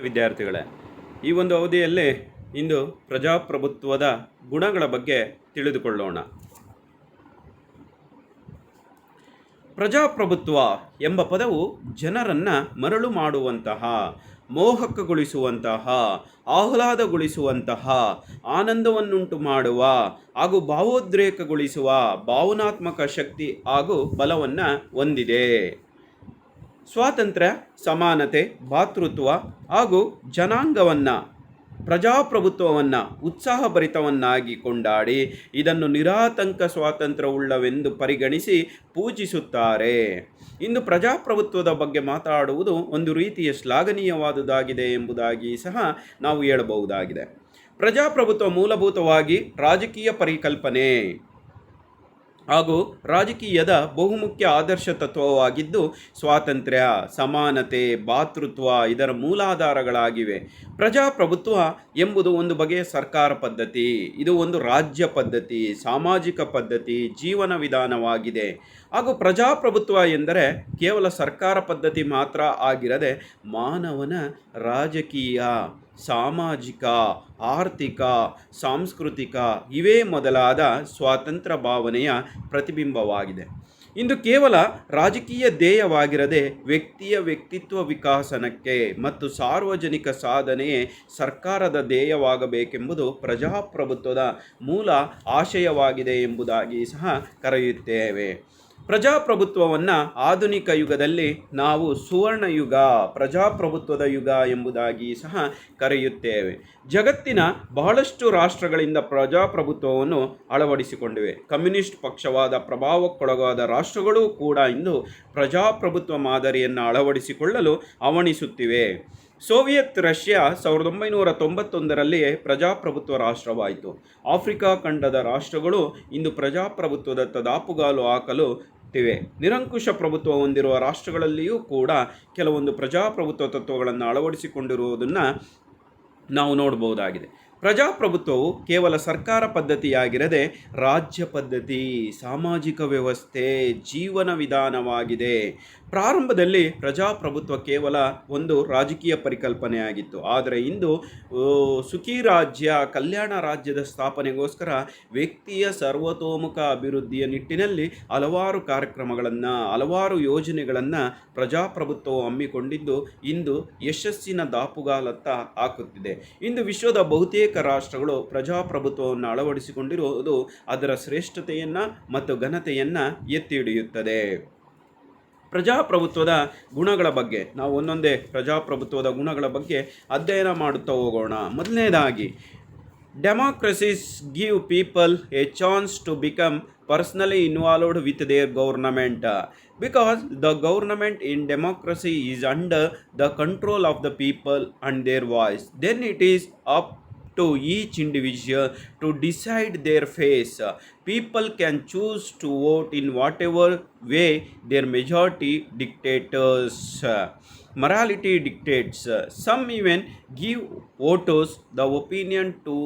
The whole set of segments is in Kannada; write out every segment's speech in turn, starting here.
ವಿದ್ಯಾರ್ಥಿಗಳೇ, ಈ ಒಂದು ಅವಧಿಯಲ್ಲಿ ಇಂದು ಪ್ರಜಾಪ್ರಭುತ್ವದ ಗುಣಗಳ ಬಗ್ಗೆ ತಿಳಿದುಕೊಳ್ಳೋಣ. ಪ್ರಜಾಪ್ರಭುತ್ವ ಎಂಬ ಪದವು ಜನರನ್ನು ಮರಳು ಮಾಡುವಂತಹ, ಮೋಹಕಗೊಳಿಸುವಂತಹ, ಆಹ್ಲಾದಗೊಳಿಸುವಂತಹ, ಆನಂದವನ್ನುಂಟು ಮಾಡುವ ಹಾಗೂ ಭಾವೋದ್ರೇಕಗೊಳಿಸುವ ಭಾವನಾತ್ಮಕ ಶಕ್ತಿ ಹಾಗೂ ಬಲವನ್ನು ಹೊಂದಿದೆ. ಸ್ವಾತಂತ್ರ್ಯ, ಸಮಾನತೆ, ಭಾತೃತ್ವ ಹಾಗೂ ಜನಾಂಗವನ್ನು, ಪ್ರಜಾಪ್ರಭುತ್ವವನ್ನು ಉತ್ಸಾಹಭರಿತವನ್ನಾಗಿ ಕೊಂಡಾಡಿ ಇದನ್ನು ನಿರಾತಂಕ ಸ್ವಾತಂತ್ರ್ಯವುಳ್ಳವೆಂದು ಪರಿಗಣಿಸಿ ಪೂಜಿಸುತ್ತಾರೆ. ಇಂದು ಪ್ರಜಾಪ್ರಭುತ್ವದ ಬಗ್ಗೆ ಮಾತಾಡುವುದು ಒಂದು ರೀತಿಯ ಶ್ಲಾಘನೀಯವಾದುದಾಗಿದೆ ಎಂಬುದಾಗಿ ಸಹ ನಾವು ಹೇಳಬಹುದಾಗಿದೆ. ಪ್ರಜಾಪ್ರಭುತ್ವ ಮೂಲಭೂತವಾಗಿ ರಾಜಕೀಯ ಪರಿಕಲ್ಪನೆ ಹಾಗೂ ರಾಜಕೀಯದ ಬಹುಮುಖ್ಯ ಆದರ್ಶ ತತ್ವವಾಗಿದ್ದು ಸ್ವಾತಂತ್ರ್ಯ, ಸಮಾನತೆ, ಭಾತೃತ್ವ ಇದರ ಮೂಲಾಧಾರಗಳಾಗಿವೆ. ಪ್ರಜಾಪ್ರಭುತ್ವ ಎಂಬುದು ಒಂದು ಬಗೆಯ ಸರ್ಕಾರ ಪದ್ಧತಿ. ಇದು ಒಂದು ರಾಜ್ಯ ಪದ್ಧತಿ, ಸಾಮಾಜಿಕ ಪದ್ಧತಿ, ಜೀವನ ವಿಧಾನವಾಗಿದೆ. ಹಾಗೂ ಪ್ರಜಾಪ್ರಭುತ್ವ ಎಂದರೆ ಕೇವಲ ಸರ್ಕಾರ ಪದ್ಧತಿ ಮಾತ್ರ ಆಗಿರದೆ ಮಾನವನ ರಾಜಕೀಯ, ಸಾಮಾಜಿಕ, ಆರ್ಥಿಕ, ಸಾಂಸ್ಕೃತಿಕ ಇವೇ ಮೊದಲಾದ ಸ್ವಾತಂತ್ರ್ಯ ಭಾವನೆಯ ಪ್ರತಿಬಿಂಬವಾಗಿದೆ. ಇಂದು ಕೇವಲ ರಾಜಕೀಯ ಧ್ಯೇಯವಾಗಿರದೆ ವ್ಯಕ್ತಿಯ ವ್ಯಕ್ತಿತ್ವ ವಿಕಾಸನಕ್ಕೆ ಮತ್ತು ಸಾರ್ವಜನಿಕ ಸಾಧನೆಯೇ ಸರ್ಕಾರದ ಧ್ಯೇಯವಾಗಬೇಕೆಂಬುದು ಪ್ರಜಾಪ್ರಭುತ್ವದ ಮೂಲ ಆಶಯವಾಗಿದೆ ಎಂಬುದಾಗಿ ಸಹ ಕರೆಯುತ್ತೇವೆ. ಪ್ರಜಾಪ್ರಭುತ್ವವನ್ನು ಆಧುನಿಕ ಯುಗದಲ್ಲಿ ನಾವು ಸುವರ್ಣ ಯುಗ, ಪ್ರಜಾಪ್ರಭುತ್ವದ ಯುಗ ಎಂಬುದಾಗಿ ಸಹ ಕರೆಯುತ್ತೇವೆ. ಜಗತ್ತಿನ ಬಹಳಷ್ಟು ರಾಷ್ಟ್ರಗಳಿಂದ ಪ್ರಜಾಪ್ರಭುತ್ವವನ್ನು ಅಳವಡಿಸಿಕೊಂಡಿವೆ. ಕಮ್ಯುನಿಸ್ಟ್ ಪಕ್ಷವಾದ ಪ್ರಭಾವಕ್ಕೊಳಗಾದ ರಾಷ್ಟ್ರಗಳು ಕೂಡ ಇಂದು ಪ್ರಜಾಪ್ರಭುತ್ವ ಮಾದರಿಯನ್ನು ಅಳವಡಿಸಿಕೊಳ್ಳಲು ಹವಣಿಸುತ್ತಿವೆ. ಸೋವಿಯತ್ ರಷ್ಯಾ 1991ರಲ್ಲಿ ಪ್ರಜಾಪ್ರಭುತ್ವ ರಾಷ್ಟ್ರವಾಯಿತು. ಆಫ್ರಿಕಾ ಖಂಡದ ರಾಷ್ಟ್ರಗಳು ಇಂದು ಪ್ರಜಾಪ್ರಭುತ್ವದತ್ತ ದಾಪುಗಾಲು ಹಾಕಲು ನಿರಂಕುಶ ಪ್ರಭುತ್ವ ಹೊಂದಿರುವ ರಾಷ್ಟ್ರಗಳಲ್ಲಿಯೂ ಕೂಡ ಕೆಲವೊಂದು ಪ್ರಜಾಪ್ರಭುತ್ವ ತತ್ವಗಳನ್ನು ಅಳವಡಿಸಿಕೊಂಡಿರುವುದನ್ನು ನಾವು ನೋಡಬಹುದಾಗಿದೆ. ಪ್ರಜಾಪ್ರಭುತ್ವವು ಕೇವಲ ಸರ್ಕಾರ ಪದ್ಧತಿಯಾಗಿರದೆ ರಾಜ್ಯ ಪದ್ಧತಿ, ಸಾಮಾಜಿಕ ವ್ಯವಸ್ಥೆ, ಜೀವನ ವಿಧಾನವಾಗಿದೆ. ಪ್ರಾರಂಭದಲ್ಲಿ ಪ್ರಜಾಪ್ರಭುತ್ವ ಕೇವಲ ಒಂದು ರಾಜಕೀಯ ಪರಿಕಲ್ಪನೆಯಾಗಿತ್ತು. ಆದರೆ ಇಂದು ಸುಖಿ ರಾಜ್ಯ, ಕಲ್ಯಾಣ ರಾಜ್ಯದ ಸ್ಥಾಪನೆಗೋಸ್ಕರ ವ್ಯಕ್ತಿಯ ಸರ್ವತೋಮುಖ ಅಭಿವೃದ್ಧಿಯ ನಿಟ್ಟಿನಲ್ಲಿ ಹಲವಾರು ಕಾರ್ಯಕ್ರಮಗಳನ್ನು, ಹಲವಾರು ಯೋಜನೆಗಳನ್ನು ಪ್ರಜಾಪ್ರಭುತ್ವವು ಹಮ್ಮಿಕೊಂಡಿದ್ದು ಇಂದು ಯಶಸ್ಸಿನ ದಾಪುಗಾಲತ್ತ ಹಾಕುತ್ತಿದೆ. ಇಂದು ವಿಶ್ವದ ಬಹುತೇಕ ರಾಷ್ಟ್ರಗಳು ಪ್ರಜಾಪ್ರಭುತ್ವವನ್ನು ಅಳವಡಿಸಿಕೊಂಡಿರುವುದು ಅದರ ಶ್ರೇಷ್ಠತೆಯನ್ನು ಮತ್ತು ಘನತೆಯನ್ನು ಎತ್ತಿ ಹಿಡಿಯುತ್ತದೆ. ಪ್ರಜಾಪ್ರಭುತ್ವದ ಗುಣಗಳ ಬಗ್ಗೆ ನಾವು ಒಂದೊಂದೇ ಪ್ರಜಾಪ್ರಭುತ್ವದ ಗುಣಗಳ ಬಗ್ಗೆ ಅಧ್ಯಯನ ಮಾಡುತ್ತಾ ಹೋಗೋಣ. ಮೊದಲನೇದಾಗಿ, democracies give people a chance to become personally involved with their government, because the government in democracy is under the control of the people and their voice. Then it is up to each individual to decide their fate. People can choose to vote in whatever way their majority dictators. Morality dictates. Some even give voters the opinion to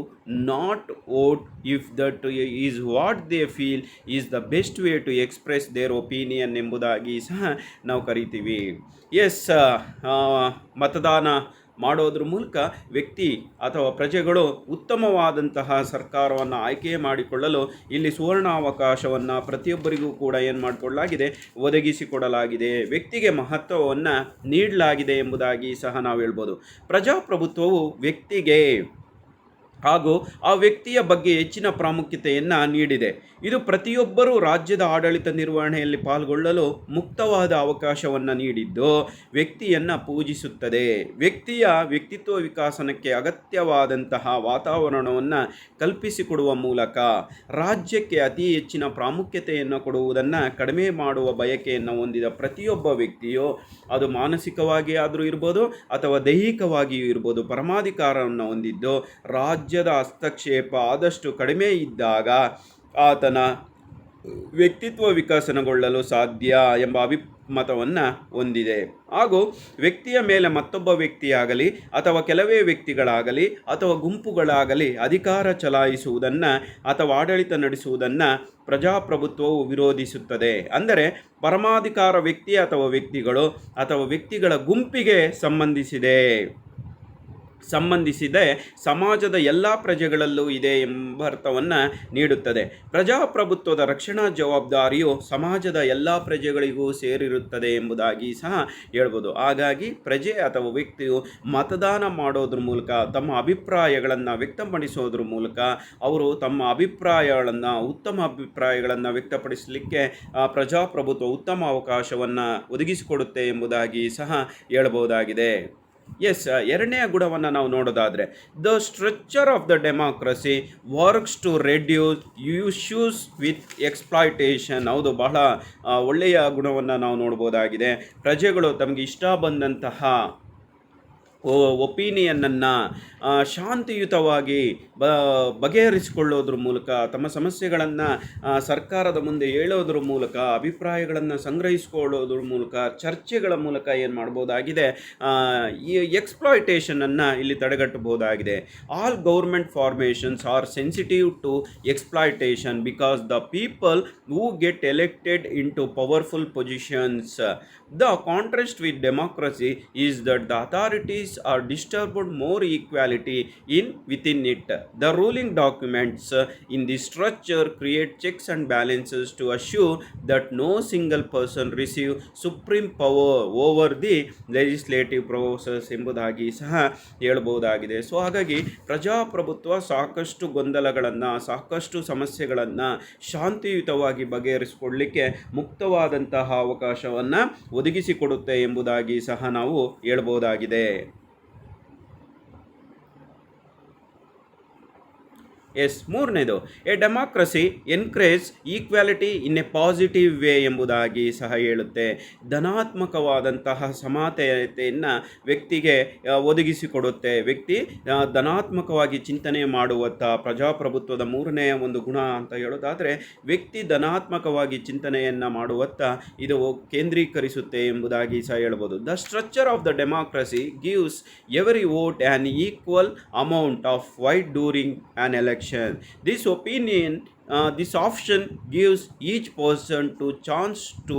not vote if that is what they feel is the best way to express their opinion ಎಂಬುದಾಗಿ ಸಹ ನಾವು ಕರಿತೀವಿ. ಮತದಾನ ಮಾಡೋದ್ರ ಮೂಲಕ ವ್ಯಕ್ತಿ ಅಥವಾ ಪ್ರಜೆಗಳು ಉತ್ತಮವಾದಂತಹ ಸರ್ಕಾರವನ್ನು ಆಯ್ಕೆ ಮಾಡಿಕೊಳ್ಳಲು ಇಲ್ಲಿ ಸುವರ್ಣಾವಕಾಶವನ್ನು ಪ್ರತಿಯೊಬ್ಬರಿಗೂ ಕೂಡ ಏನು ಮಾಡಿಕೊಳ್ಳಲಾಗಿದೆ, ಒದಗಿಸಿಕೊಡಲಾಗಿದೆ. ವ್ಯಕ್ತಿಗೆ ಮಹತ್ವವನ್ನು ನೀಡಲಾಗಿದೆ ಎಂಬುದಾಗಿ ಸಹ ನಾವು ಹೇಳ್ಬೋದು. ಪ್ರಜಾಪ್ರಭುತ್ವವು ವ್ಯಕ್ತಿಗೆ ಹಾಗೂ ಆ ವ್ಯಕ್ತಿಯ ಬಗ್ಗೆ ಹೆಚ್ಚಿನ ಪ್ರಾಮುಖ್ಯತೆಯನ್ನು ನೀಡಿದೆ. ಇದು ಪ್ರತಿಯೊಬ್ಬರೂ ರಾಜ್ಯದ ಆಡಳಿತ ನಿರ್ವಹಣೆಯಲ್ಲಿ ಪಾಲ್ಗೊಳ್ಳಲು ಮುಕ್ತವಾದ ಅವಕಾಶವನ್ನು ನೀಡಿದ್ದು ವ್ಯಕ್ತಿಯನ್ನು ಪೂಜಿಸುತ್ತದೆ. ವ್ಯಕ್ತಿಯ ವ್ಯಕ್ತಿತ್ವ ವಿಕಾಸನಕ್ಕೆ ಅಗತ್ಯವಾದಂತಹ ವಾತಾವರಣವನ್ನು ಕಲ್ಪಿಸಿಕೊಡುವ ಮೂಲಕ ರಾಜ್ಯಕ್ಕೆ ಅತಿ ಹೆಚ್ಚಿನ ಪ್ರಾಮುಖ್ಯತೆಯನ್ನು ಕೊಡುವುದನ್ನು ಕಡಿಮೆ ಮಾಡುವ ಬಯಕೆಯನ್ನು ಹೊಂದಿದ ಪ್ರತಿಯೊಬ್ಬ ವ್ಯಕ್ತಿಯು, ಅದು ಮಾನಸಿಕವಾಗಿ ಆದರೂ ಇರ್ಬೋದು ಅಥವಾ ದೈಹಿಕವಾಗಿಯೂ ಇರ್ಬೋದು, ಪರಮಾಧಿಕಾರವನ್ನು ಹೊಂದಿದ್ದು ರಾಜ್ಯದ ಹಸ್ತಕ್ಷೇಪ ಆದಷ್ಟು ಕಡಿಮೆ ಇದ್ದಾಗ ಆತನ ವ್ಯಕ್ತಿತ್ವ ವಿಕಸನಗೊಳ್ಳಲು ಸಾಧ್ಯ ಎಂಬ ಅಭಿಮತವನ್ನು ಹೊಂದಿದೆ. ಹಾಗೂ ವ್ಯಕ್ತಿಯ ಮೇಲೆ ಮತ್ತೊಬ್ಬ ವ್ಯಕ್ತಿಯಾಗಲಿ ಅಥವಾ ಕೆಲವೇ ವ್ಯಕ್ತಿಗಳಾಗಲಿ ಅಥವಾ ಗುಂಪುಗಳಾಗಲಿ ಅಧಿಕಾರ ಚಲಾಯಿಸುವುದನ್ನು ಅಥವಾ ಆಡಳಿತ ನಡೆಸುವುದನ್ನು ಪ್ರಜಾಪ್ರಭುತ್ವವು ವಿರೋಧಿಸುತ್ತದೆ. ಅಂದರೆ ಪರಮಾಧಿಕಾರ ವ್ಯಕ್ತಿ ಅಥವಾ ವ್ಯಕ್ತಿಗಳು ಅಥವಾ ವ್ಯಕ್ತಿಗಳ ಗುಂಪಿಗೆ ಸಂಬಂಧಿಸಿದೆ. ಸಂಬಂಧಿಸಿದೆ ಸಮಾಜದ ಎಲ್ಲ ಪ್ರಜೆಗಳಲ್ಲೂ ಇದೆ ಎಂಬ ಅರ್ಥವನ್ನು ನೀಡುತ್ತದೆ. ಪ್ರಜಾಪ್ರಭುತ್ವದ ರಕ್ಷಣಾ ಜವಾಬ್ದಾರಿಯು ಸಮಾಜದ ಎಲ್ಲ ಪ್ರಜೆಗಳಿಗೂ ಸೇರಿರುತ್ತದೆ ಎಂಬುದಾಗಿ ಸಹ ಹೇಳ್ಬೋದು. ಹಾಗಾಗಿ ಪ್ರಜೆ ಅಥವಾ ವ್ಯಕ್ತಿಯು ಮತದಾನ ಮಾಡೋದ್ರ ಮೂಲಕ ತಮ್ಮ ಅಭಿಪ್ರಾಯಗಳನ್ನು ವ್ಯಕ್ತಪಡಿಸೋದ್ರ ಮೂಲಕ ಅವರು ತಮ್ಮ ಉತ್ತಮ ಅಭಿಪ್ರಾಯಗಳನ್ನು ವ್ಯಕ್ತಪಡಿಸಲಿಕ್ಕೆ ಪ್ರಜಾಪ್ರಭುತ್ವ ಉತ್ತಮ ಅವಕಾಶವನ್ನು ಒದಗಿಸಿಕೊಡುತ್ತೆ ಎಂಬುದಾಗಿ ಸಹ ಹೇಳ್ಬೋದಾಗಿದೆ. ಎರಡನೆಯ ಗುಣವನ್ನು ನಾವು ನೋಡೋದಾದರೆ, the structure of the democracy works to reduce issues with exploitation. ಹೌದು, ಬಹಳ ಒಳ್ಳೆಯ ಗುಣವನ್ನು ನಾವು ನೋಡ್ಬೋದಾಗಿದೆ. ಪ್ರಜೆಗಳು ತಮಗೆ ಇಷ್ಟ ಬಂದಂತಹ ಒಪಿನಿಯನನ್ನು ಶಾಂತಿಯುತವಾಗಿ ಬಗೆಹರಿಸಿಕೊಳ್ಳೋದ್ರ ಮೂಲಕ, ತಮ್ಮ ಸಮಸ್ಯೆಗಳನ್ನು ಸರ್ಕಾರದ ಮುಂದೆ ಹೇಳೋದ್ರ ಮೂಲಕ, ಅಭಿಪ್ರಾಯಗಳನ್ನು ಸಂಗ್ರಹಿಸಿಕೊಳ್ಳೋದ್ರ ಮೂಲಕ, ಚರ್ಚೆಗಳ ಮೂಲಕ ಏನು ಮಾಡ್ಬೋದಾಗಿದೆ, ಈ ಎಕ್ಸ್ಪ್ಲಾಯ್ಟೇಷನನ್ನು ಇಲ್ಲಿ ತಡೆಗಟ್ಟಬಹುದಾಗಿದೆ. All government formations are sensitive to exploitation because the people who get elected into powerful positions. The contrast with democracy is that the authorities are disturbed more equality within it. The ruling documents in the structure create checks and balances to assure that no single person receive supreme power over the legislative process ಎಂಬುದಾಗಿ ಸಹ ಹೇಳಬಹುದಾಗಿದೆ. ಸೊ ಹಾಗಾಗಿ ಪ್ರಜಾಪ್ರಭುತ್ವ ಸಾಕಷ್ಟು ಗೊಂದಲಗಳನ್ನು, ಸಾಕಷ್ಟು ಸಮಸ್ಯೆಗಳನ್ನು ಶಾಂತಿಯುತವಾಗಿ ಬಗೆಹರಿಸಿಕೊಳ್ಳಲಿಕ್ಕೆ ಮುಕ್ತವಾದಂತಹ ಅವಕಾಶವನ್ನು ಒದಗಿಸಿಕೊಡುತ್ತೆ ಎಂಬುದಾಗಿ ಸಹ ನಾವು ಹೇಳಬಹುದಾಗಿದೆ. ಮೂರನೇದು, A democracy encourage equality in a positive way ಎಂಬುದಾಗಿ ಸಹ ಹೇಳುತ್ತೆ. ಧನಾತ್ಮಕವಾದಂತಹ ಸಮಾನತೆಯನ್ನು ವ್ಯಕ್ತಿಗೆ ಒದಗಿಸಿಕೊಡುತ್ತೆ. ವ್ಯಕ್ತಿ ಧನಾತ್ಮಕವಾಗಿ ಚಿಂತನೆ ಮಾಡುವತ್ತ ಪ್ರಜಾಪ್ರಭುತ್ವದ ಮೂರನೆಯ ಒಂದು ಗುಣ ಅಂತ ಹೇಳೋದಾದರೆ, ವ್ಯಕ್ತಿ ಧನಾತ್ಮಕವಾಗಿ ಚಿಂತನೆಯನ್ನು ಮಾಡುವತ್ತ ಇದು ಕೇಂದ್ರೀಕರಿಸುತ್ತೆ ಎಂಬುದಾಗಿ ಸಹ ಹೇಳ್ಬೋದು. The structure of the democracy gives every vote on equal amount of white during on election. This option gives each person to chance to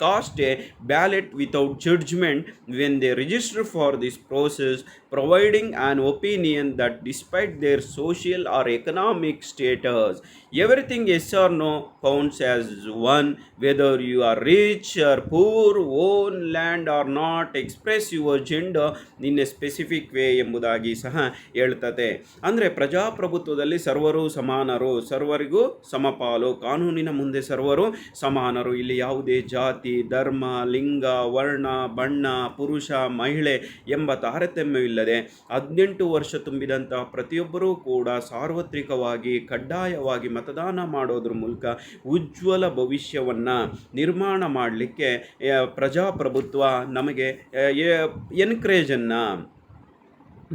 cast a ballot without judgment when they register for this process, providing an opinion that despite their social or economic status, everything yes or no counts as one. Whether you are rich or poor, own land or not, express your gender in a specific way ಎಂಬುದಾಗಿ ಸಹ ಹೇಳ್ತದೆ. ಅಂದರೆ ಪ್ರಜಾಪ್ರಭುತ್ವದಲ್ಲಿ ಸರ್ವರು ಸಮಾನರು, ಸರ್ವರಿಗೂ ಸಮಪಾಲು, ಕಾನೂನಿನ ಮುಂದೆ ಸರ್ವರು ಸಮಾನರು. ಇಲ್ಲಿ ಯಾವುದೇ ಜಾತಿ, ಧರ್ಮ, ಲಿಂಗ, ವರ್ಣ, ಬಣ್ಣ, ಪುರುಷ, ಮಹಿಳೆ ಎಂಬ ತಾರತಮ್ಯವಿಲ್ಲದೆ 18 ವರ್ಷ ತುಂಬಿದಂಥ ಪ್ರತಿಯೊಬ್ಬರೂ ಕೂಡ ಸಾರ್ವತ್ರಿಕವಾಗಿ ಕಡ್ಡಾಯವಾಗಿ ಮತದಾನ ಮಾಡೋದ್ರ ಮೂಲಕ ಉಜ್ವಲ ಭವಿಷ್ಯವನ್ನು ನಿರ್ಮಾಣ ಮಾಡಲಿಕ್ಕೆ ಪ್ರಜಾಪ್ರಭುತ್ವ ನಮಗೆ ಎನ್ಕರೇಜನ್ನು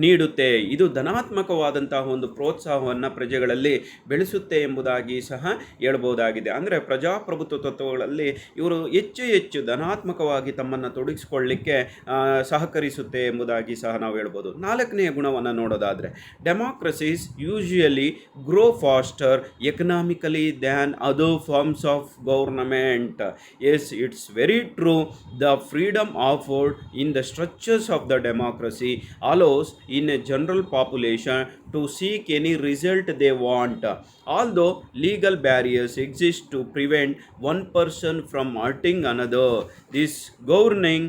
ನೀಡುತ್ತೆ. ಇದು ಧನಾತ್ಮಕವಾದಂತಹ ಒಂದು ಪ್ರೋತ್ಸಾಹವನ್ನು ಪ್ರಜೆಗಳಲ್ಲಿ ಬೆಳೆಸುತ್ತೆ ಎಂಬುದಾಗಿ ಸಹ ಹೇಳ್ಬೋದಾಗಿದೆ. ಅಂದರೆ ಪ್ರಜಾಪ್ರಭುತ್ವ ತತ್ವಗಳಲ್ಲಿ ಇವರು ಹೆಚ್ಚು ಧನಾತ್ಮಕವಾಗಿ ತಮ್ಮನ್ನು ತೊಡಗಿಸಿಕೊಳ್ಳಲಿಕ್ಕೆ ಸಹಕರಿಸುತ್ತೆ ಎಂಬುದಾಗಿ ಸಹ ನಾವು ಹೇಳ್ಬೋದು. ನಾಲ್ಕನೆಯ ಗುಣವನ್ನು ನೋಡೋದಾದರೆ, democracies usually grow faster economically than other forms of government. It's very true. The freedom afforded in the structures of the democracy allows in a general population to seek any result they want, although legal barriers exist to prevent one person from hurting another. This governing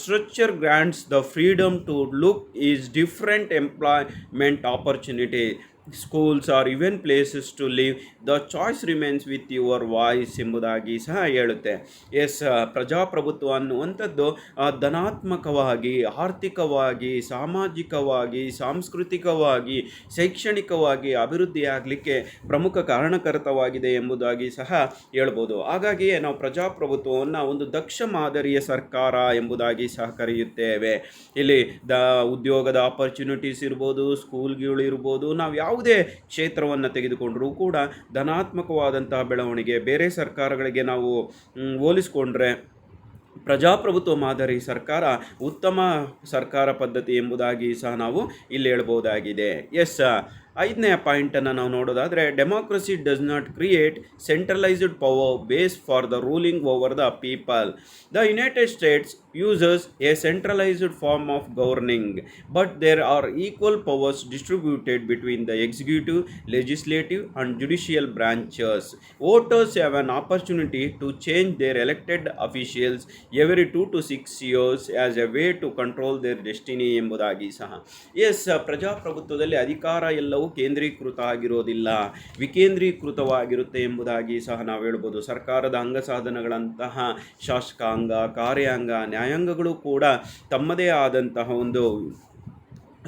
structure grants the freedom to look is different employment opportunity, schools or even places to live. The choice remains with your voice ಎಂಬುದಾಗಿ ಸಹ ಹೇಳುತ್ತೆ. ಪ್ರಜಾಪ್ರಭುತ್ವ ಅನ್ನುವಂಥದ್ದು ಧನಾತ್ಮಕವಾಗಿ, ಆರ್ಥಿಕವಾಗಿ, ಸಾಮಾಜಿಕವಾಗಿ, ಸಾಂಸ್ಕೃತಿಕವಾಗಿ, ಶೈಕ್ಷಣಿಕವಾಗಿ ಅಭಿವೃದ್ಧಿಯಾಗಲಿಕ್ಕೆ ಪ್ರಮುಖ ಕಾರಣಕರ್ತವಾಗಿದೆ ಎಂಬುದಾಗಿ ಸಹ ಹೇಳ್ಬೋದು. ಹಾಗಾಗಿಯೇ ನಾವು ಪ್ರಜಾಪ್ರಭುತ್ವವನ್ನು ಒಂದು ದಕ್ಷ ಮಾದರಿಯ ಸರ್ಕಾರ ಎಂಬುದಾಗಿ ಸಹ ಕರೆಯುತ್ತೇವೆ. ಇಲ್ಲಿ ಉದ್ಯೋಗದ ಆಪರ್ಚುನಿಟೀಸ್ ಇರ್ಬೋದು, ಸ್ಕೂಲ್ಗಳಿರ್ಬೋದು, ನಾವು ಯಾವುದೇ ಕ್ಷೇತ್ರವನ್ನು ತೆಗೆದುಕೊಂಡರೂ ಕೂಡ ಧನಾತ್ಮಕವಾದಂತಹ ಬೆಳವಣಿಗೆ. ಬೇರೆ ಸರ್ಕಾರಗಳಿಗೆ ನಾವು ಹೋಲಿಸಿಕೊಂಡ್ರೆ ಪ್ರಜಾಪ್ರಭುತ್ವ ಮಾದರಿ ಸರ್ಕಾರ ಉತ್ತಮ ಸರ್ಕಾರ ಪದ್ಧತಿ ಎಂಬುದಾಗಿ ಸಹ ನಾವು ಇಲ್ಲಿ ಹೇಳ್ಬೋದಾಗಿದೆ. 5ನೇ ಪಾಯಿಂಟನ್ನು ನಾವು ನೋಡೋದಾದರೆ, democracy does not create centralised power base for the ruling over the people. The United States uses a centralized form of governing, but there are equal powers distributed between the executive, legislative, and judicial branches. Voters have an opportunity to change their elected officials every 2 to 6 years as a way to control their destiny ಎಂಬುದಾಗಿ ಸಹ. ಎಸ್, ಪ್ರಜಾಪ್ರಭುತ್ವದಲ್ಲಿ ಅಧಿಕಾರ ಎಲ್ಲವೂ ಕೇಂದ್ರೀಕೃತ ಆಗಿರೋದಿಲ್ಲ, ವಿಕೇಂದ್ರೀಕೃತವಾಗಿರುತ್ತೆ ಎಂಬುದಾಗಿ ಸಹ ನಾವು ಹೇಳ್ಬೋದು. ಸರ್ಕಾರದ ಅಂಗಸಾಧನಗಳಂತಹ ಶಾಸಕಾಂಗ, ಕಾರ್ಯಾಂಗ, ನ್ಯಾಯಾಂಗಗಳು ಕೂಡ ತಮ್ಮದೇ ಆದಂತಹ ಒಂದು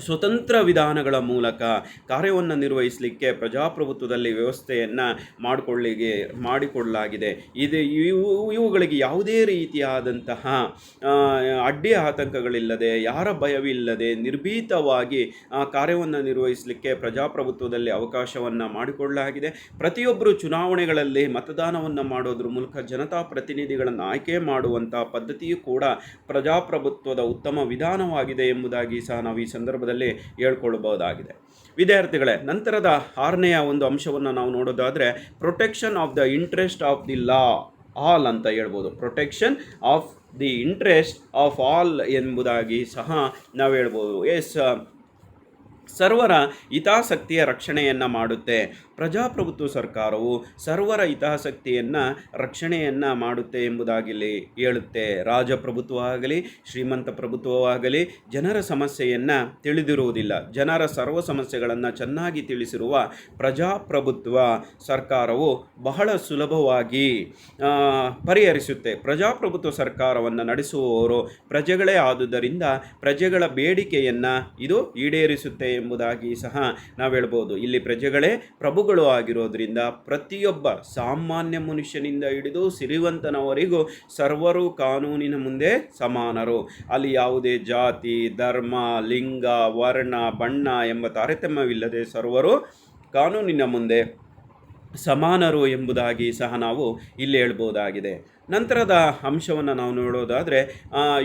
ಸ್ವತಂತ್ರ ವಿಧಾನಗಳ ಮೂಲಕ ಕಾರ್ಯವನ್ನು ನಿರ್ವಹಿಸಲಿಕ್ಕೆ ಪ್ರಜಾಪ್ರಭುತ್ವದಲ್ಲಿ ವ್ಯವಸ್ಥೆಯನ್ನು ಮಾಡಿಕೊಳ್ಳಲಾಗಿದೆ. ಇವುಗಳಿಗೆ ಯಾವುದೇ ರೀತಿಯಾದಂತಹ ಅಡ್ಡಿ ಆತಂಕಗಳಿಲ್ಲದೆ, ಯಾರ ಭಯವಿಲ್ಲದೆ ನಿರ್ಭೀತವಾಗಿ ಕಾರ್ಯವನ್ನು ನಿರ್ವಹಿಸಲಿಕ್ಕೆ ಪ್ರಜಾಪ್ರಭುತ್ವದಲ್ಲಿ ಅವಕಾಶವನ್ನು ಮಾಡಿಕೊಳ್ಳಲಾಗಿದೆ. ಪ್ರತಿಯೊಬ್ಬರು ಚುನಾವಣೆಗಳಲ್ಲಿ ಮತದಾನವನ್ನು ಮಾಡೋದ್ರ ಮೂಲಕ ಜನತಾ ಪ್ರತಿನಿಧಿಗಳನ್ನು ಆಯ್ಕೆ ಮಾಡುವಂಥ ಪದ್ಧತಿಯು ಕೂಡ ಪ್ರಜಾಪ್ರಭುತ್ವದ ಉತ್ತಮ ವಿಧಾನವಾಗಿದೆ ಎಂಬುದಾಗಿ ಸಹ ನಾವು ಈ ಸಂದರ್ಭದಲ್ಲಿ ಹೇಳ್ಕೊಳ್ಬಹುದಾಗಿದೆ. ವಿದ್ಯಾರ್ಥಿಗಳೇ, ನಂತರದ 6ನೇ ಒಂದು ಅಂಶವನ್ನು ನಾವು ನೋಡೋದಾದರೆ, protection of the interest of the law all ಅಂತ ಹೇಳ್ಬೋದು. Protection of the interest of all ಎಂಬುದಾಗಿ ಸಹ ನಾವು ಹೇಳ್ಬೋದು. ಎಸ್, ಸರ್ವರ ಹಿತಾಸಕ್ತಿಯ ರಕ್ಷಣೆಯನ್ನು ಮಾಡುತ್ತೆ. ಪ್ರಜಾಪ್ರಭುತ್ವ ಸರ್ಕಾರವು ಸರ್ವರ ಹಿತಾಸಕ್ತಿಯನ್ನು ರಕ್ಷಣೆಯನ್ನು ಮಾಡುತ್ತೆ ಎಂಬುದಾಗಿಲ್ಲಿ ಹೇಳುತ್ತೆ. ರಾಜಪ್ರಭುತ್ವವಾಗಲಿ ಶ್ರೀಮಂತ ಪ್ರಭುತ್ವವಾಗಲಿ ಜನರ ಸಮಸ್ಯೆಯನ್ನು ತಿಳಿದಿರುವುದಿಲ್ಲ. ಜನರ ಸರ್ವ ಸಮಸ್ಯೆಗಳನ್ನು ಚೆನ್ನಾಗಿ ತಿಳಿಸಿರುವ ಪ್ರಜಾಪ್ರಭುತ್ವ ಸರ್ಕಾರವು ಬಹಳ ಸುಲಭವಾಗಿ ಪರಿಹರಿಸುತ್ತೆ. ಪ್ರಜಾಪ್ರಭುತ್ವ ಸರ್ಕಾರವನ್ನು ನಡೆಸುವವರು ಪ್ರಜೆಗಳೇ ಆದುದರಿಂದ ಪ್ರಜೆಗಳ ಬೇಡಿಕೆಯನ್ನು ಇದು ಈಡೇರಿಸುತ್ತೆ ಎಂಬುದಾಗಿ ಸಹ ನಾವು ಹೇಳ್ಬೋದು. ಇಲ್ಲಿ ಪ್ರಜೆಗಳೇ ಪ್ರಭುಗಳು ಆಗಿರೋದ್ರಿಂದ ಪ್ರತಿಯೊಬ್ಬ ಸಾಮಾನ್ಯ ಮನುಷ್ಯನಿಂದ ಹಿಡಿದು ಸಿರಿವಂತನವರೆಗೂ ಸರ್ವರು ಕಾನೂನಿನ ಮುಂದೆ ಸಮಾನರು. ಅಲ್ಲಿ ಯಾವುದೇ ಜಾತಿ, ಧರ್ಮ, ಲಿಂಗ, ವರ್ಣ, ಬಣ್ಣ ಎಂಬ ತಾರತಮ್ಯವಿಲ್ಲದೆ ಸರ್ವರು ಕಾನೂನಿನ ಮುಂದೆ ಸಮಾನರು ಎಂಬುದಾಗಿ ಸಹ ನಾವು ಇಲ್ಲಿ ಹೇಳ್ಬೋದಾಗಿದೆ. ನಂತರದ ಅಂಶವನ್ನು ನಾವು ನೋಡೋದಾದರೆ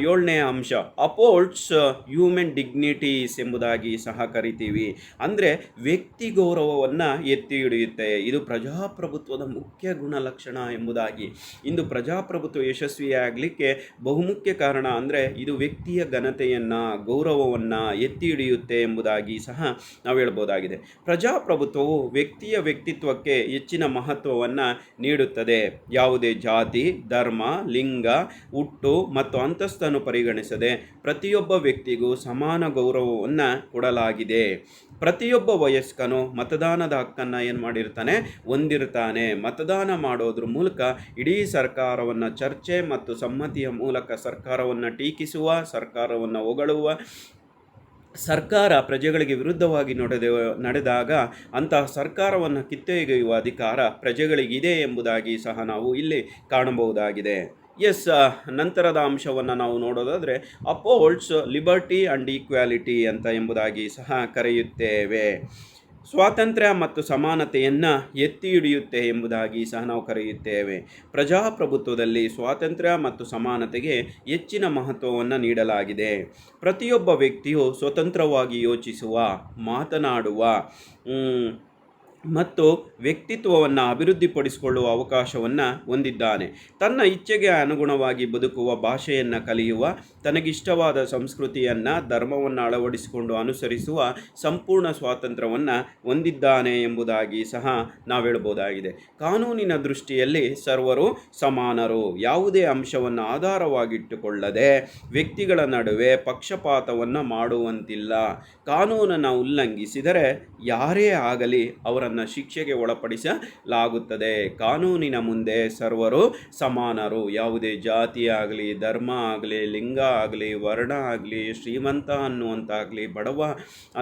7ನೇ ಅಂಶ, ಅಪೋಲ್ಡ್ಸ್ ಹ್ಯೂಮನ್ ಡಿಗ್ನಿಟೀಸ್ ಎಂಬುದಾಗಿ ಸಹ ಕರಿತೀವಿ. ಅಂದರೆ ವ್ಯಕ್ತಿ ಗೌರವವನ್ನು ಎತ್ತಿ ಹಿಡಿಯುತ್ತೆ. ಇದು ಪ್ರಜಾಪ್ರಭುತ್ವದ ಮುಖ್ಯ ಗುಣಲಕ್ಷಣ ಎಂಬುದಾಗಿ. ಇಂದು ಪ್ರಜಾಪ್ರಭುತ್ವ ಯಶಸ್ವಿಯಾಗಲಿಕ್ಕೆ ಬಹುಮುಖ್ಯ ಕಾರಣ ಅಂದರೆ ಇದು ವ್ಯಕ್ತಿಯ ಘನತೆಯನ್ನು, ಗೌರವವನ್ನು ಎತ್ತಿ ಹಿಡಿಯುತ್ತೆ ಎಂಬುದಾಗಿ ಸಹ ನಾವು ಹೇಳ್ಬೋದಾಗಿದೆ. ಪ್ರಜಾಪ್ರಭುತ್ವವು ವ್ಯಕ್ತಿಯ ವ್ಯಕ್ತಿತ್ವಕ್ಕೆ ಹೆಚ್ಚಿನ ಮಹತ್ವವನ್ನು ನೀಡುತ್ತದೆ. ಯಾವುದೇ ಜಾತಿ, ಧರ್ಮ, ಲಿಂಗ, ಹುಟ್ಟು ಮತ್ತು ಅಂತಸ್ತನ್ನು ಪರಿಗಣಿಸದೆ ಪ್ರತಿಯೊಬ್ಬ ವ್ಯಕ್ತಿಗೂ ಸಮಾನ ಗೌರವವನ್ನು ಕೊಡಲಾಗಿದೆ. ಪ್ರತಿಯೊಬ್ಬ ವಯಸ್ಕನು ಮತದಾನದ ಹಕ್ಕನ್ನು ಹೊಂದಿರ್ತಾನೆ. ಮತದಾನ ಮಾಡೋದ್ರ ಮೂಲಕ ಇಡೀ ಸರ್ಕಾರವನ್ನು ಚರ್ಚೆ ಮತ್ತು ಸಮ್ಮತಿಯ ಮೂಲಕ ಸರ್ಕಾರವನ್ನು ಟೀಕಿಸುವ, ಸರ್ಕಾರವನ್ನು ಹೊಗಳುವ, ಸರ್ಕಾರ ಪ್ರಜೆಗಳಿಗೆ ವಿರುದ್ಧವಾಗಿ ನಡೆದಾಗ ಅಂತಹ ಸರ್ಕಾರವನ್ನು ಕಿತ್ತೊಗೆಯುವ ಅಧಿಕಾರ ಪ್ರಜೆಗಳಿಗಿದೆ ಎಂಬುದಾಗಿ ಸಹ ನಾವು ಇಲ್ಲಿ ಕಾಣಬಹುದಾಗಿದೆ. ಎಸ್, ನಂತರದ ಅಂಶವನ್ನು ನಾವು ನೋಡೋದಾದರೆ ಅಪೋಲ್ಡ್ಸ್ ಲಿಬರ್ಟಿ ಆ್ಯಂಡ್ ಈಕ್ವಾಲಿಟಿ ಅಂತ ಎಂಬುದಾಗಿ ಸಹ ಕರೆಯುತ್ತೇವೆ. ಸ್ವಾತಂತ್ರ್ಯ ಮತ್ತು ಸಮಾನತೆಯನ್ನು ಎತ್ತಿ ಹಿಡಿಯುತ್ತೆ ಎಂಬುದಾಗಿ ಸಹ ನಾವು ಕರೆಯುತ್ತೇವೆ. ಪ್ರಜಾಪ್ರಭುತ್ವದಲ್ಲಿ ಸ್ವಾತಂತ್ರ್ಯ ಮತ್ತು ಸಮಾನತೆಗೆ ಹೆಚ್ಚಿನ ಮಹತ್ವವನ್ನು ನೀಡಲಾಗಿದೆ. ಪ್ರತಿಯೊಬ್ಬ ವ್ಯಕ್ತಿಯು ಸ್ವತಂತ್ರವಾಗಿ ಯೋಚಿಸುವ, ಮಾತನಾಡುವ ಮತ್ತು ವ್ಯಕ್ತಿತ್ವವನ್ನು ಅಭಿವೃದ್ಧಿಪಡಿಸಿಕೊಳ್ಳುವ ಅವಕಾಶವನ್ನು ಹೊಂದಿದ್ದಾನೆ. ತನ್ನ ಇಚ್ಛೆಗೆ ಅನುಗುಣವಾಗಿ ಬದುಕುವ, ಭಾಷೆಯನ್ನು ಕಲಿಯುವ, ತನಗಿಷ್ಟವಾದ ಸಂಸ್ಕೃತಿಯನ್ನು, ಧರ್ಮವನ್ನು ಅಳವಡಿಸಿಕೊಂಡು ಅನುಸರಿಸುವ ಸಂಪೂರ್ಣ ಸ್ವಾತಂತ್ರ್ಯವನ್ನು ಹೊಂದಿದ್ದಾನೆ ಎಂಬುದಾಗಿ ಸಹ ನಾವು ಹೇಳ್ಬೋದಾಗಿದೆ. ಕಾನೂನಿನ ದೃಷ್ಟಿಯಲ್ಲಿ ಸರ್ವರು ಸಮಾನರು. ಯಾವುದೇ ಅಂಶವನ್ನು ಆಧಾರವಾಗಿಟ್ಟುಕೊಳ್ಳದೆ ವ್ಯಕ್ತಿಗಳ ನಡುವೆ ಪಕ್ಷಪಾತವನ್ನು ಮಾಡುವಂತಿಲ್ಲ. ಕಾನೂನನ್ನು ಉಲ್ಲಂಘಿಸಿದರೆ ಯಾರೇ ಆಗಲಿ ಅವರನ್ನು ಶಿಕ್ಷೆಗೆ ಒಳಪಡಿಸಲಾಗುತ್ತದೆ. ಕಾನೂನಿನ ಮುಂದೆ ಸರ್ವರು ಸಮಾನರು. ಯಾವುದೇ ಜಾತಿ ಆಗಲಿ, ಧರ್ಮ ಆಗಲಿ, ಲಿಂಗ ಆಗಲಿ, ವರ್ಣ ಆಗಲಿ, ಶ್ರೀಮಂತ ಅನ್ನುವಂತಾಗಲಿ, ಬಡವ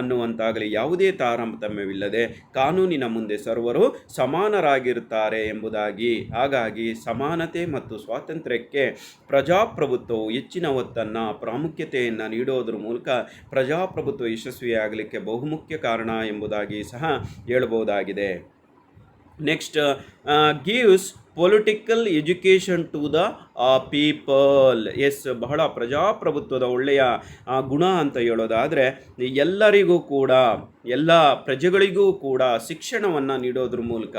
ಅನ್ನುವಂತಾಗಲಿ ಯಾವುದೇ ತಾರತಮ್ಯವಿಲ್ಲದೆ ಕಾನೂನಿನ ಮುಂದೆ ಸರ್ವರು ಸಮಾನರಾಗಿರುತ್ತಾರೆ ಎಂಬುದಾಗಿ. ಹಾಗಾಗಿ ಸಮಾನತೆ ಮತ್ತು ಸ್ವಾತಂತ್ರ್ಯಕ್ಕೆ ಪ್ರಜಾಪ್ರಭುತ್ವವು ಹೆಚ್ಚಿನ ಒತ್ತನ್ನು, ಪ್ರಾಮುಖ್ಯತೆಯನ್ನು ನೀಡೋದ್ರ ಮೂಲಕ ಪ್ರಜಾಪ್ರಭುತ್ವ ಯಶಸ್ವಿಯಾಗಲಿಕ್ಕೆ ಬಹುಮುಖ್ಯ ಕಾರಣ ಎಂಬುದಾಗಿ ಸಹ ಹೇಳಬಹುದಾಗಿದೆ. Next gives political education to the people. Yes, ಬಹಳ ಪ್ರಜಾಪ್ರಭುತ್ವದ ಒಳ್ಳೆಯ ಗುಣ ಅಂತ ಹೇಳೋದಾದರೆ ಎಲ್ಲರಿಗೂ ಕೂಡ, ಎಲ್ಲ ಪ್ರಜೆಗಳಿಗೂ ಕೂಡ ಶಿಕ್ಷಣವನ್ನು ನೀಡೋದ್ರ ಮೂಲಕ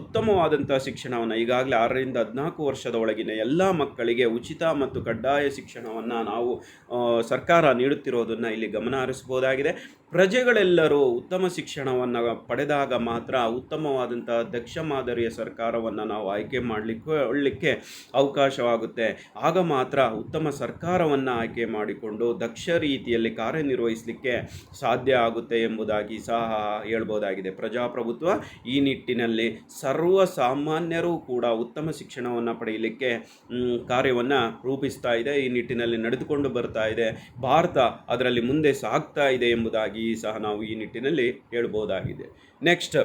ಉತ್ತಮವಾದಂಥ ಶಿಕ್ಷಣವನ್ನು ಈಗಾಗಲೇ 6ರಿಂದ 14 ವರ್ಷದ ಒಳಗಿನ ಎಲ್ಲ ಮಕ್ಕಳಿಗೆ ಉಚಿತ ಮತ್ತು ಕಡ್ಡಾಯ ಶಿಕ್ಷಣವನ್ನು ನಾವು ಸರ್ಕಾರ ನೀಡುತ್ತಿರೋದನ್ನು ಇಲ್ಲಿ ಗಮನ ಹರಿಸ್ಬೋದಾಗಿದೆ. ಪ್ರಜೆಗಳೆಲ್ಲರೂ ಉತ್ತಮ ಶಿಕ್ಷಣವನ್ನು ಪಡೆದಾಗ ಮಾತ್ರ ಉತ್ತಮವಾದಂಥ ದಕ್ಷ ಮಾದರಿಯ ಸರ್ಕಾರವನ್ನು ನಾವು ಆಯ್ಕೆ ಮಾಡಲಿಕ್ಕೆ ಅವಕಾಶವಾಗುತ್ತೆ. ಆಗ ಮಾತ್ರ ಉತ್ತಮ ಸರ್ಕಾರವನ್ನು ಆಯ್ಕೆ ಮಾಡಿಕೊಂಡು ದಕ್ಷ ರೀತಿಯಲ್ಲಿ ಕಾರ್ಯನಿರ್ವಹಿಸಲಿಕ್ಕೆ ಸಾಧ್ಯ ಆಗುತ್ತೆ ಎಂಬುದಾಗಿ ಸಹ ಹೇಳ್ಬೋದಾಗಿದೆ. ಪ್ರಜಾಪ್ರಭುತ್ವ ಈ ನಿಟ್ಟಿನಲ್ಲಿ ಸರ್ವಸಾಮಾನ್ಯರೂ ಕೂಡ ಉತ್ತಮ ಶಿಕ್ಷಣವನ್ನು ಪಡೆಯಲಿಕ್ಕೆ ಕಾರ್ಯವನ್ನು ರೂಪಿಸ್ತಾ ಇದೆ, ಈ ನಿಟ್ಟಿನಲ್ಲಿ ನಡೆದುಕೊಂಡು ಬರ್ತಾ ಇದೆ. ಭಾರತ ಅದರಲ್ಲಿ ಮುಂದೆ ಸಾಗ್ತಾ ಇದೆ ಎಂಬುದಾಗಿ ಸಹ ನಾವು ಈ ನಿಟ್ಟಿನಲ್ಲಿ ಹೇಳ್ಬೋದಾಗಿದೆ. Next,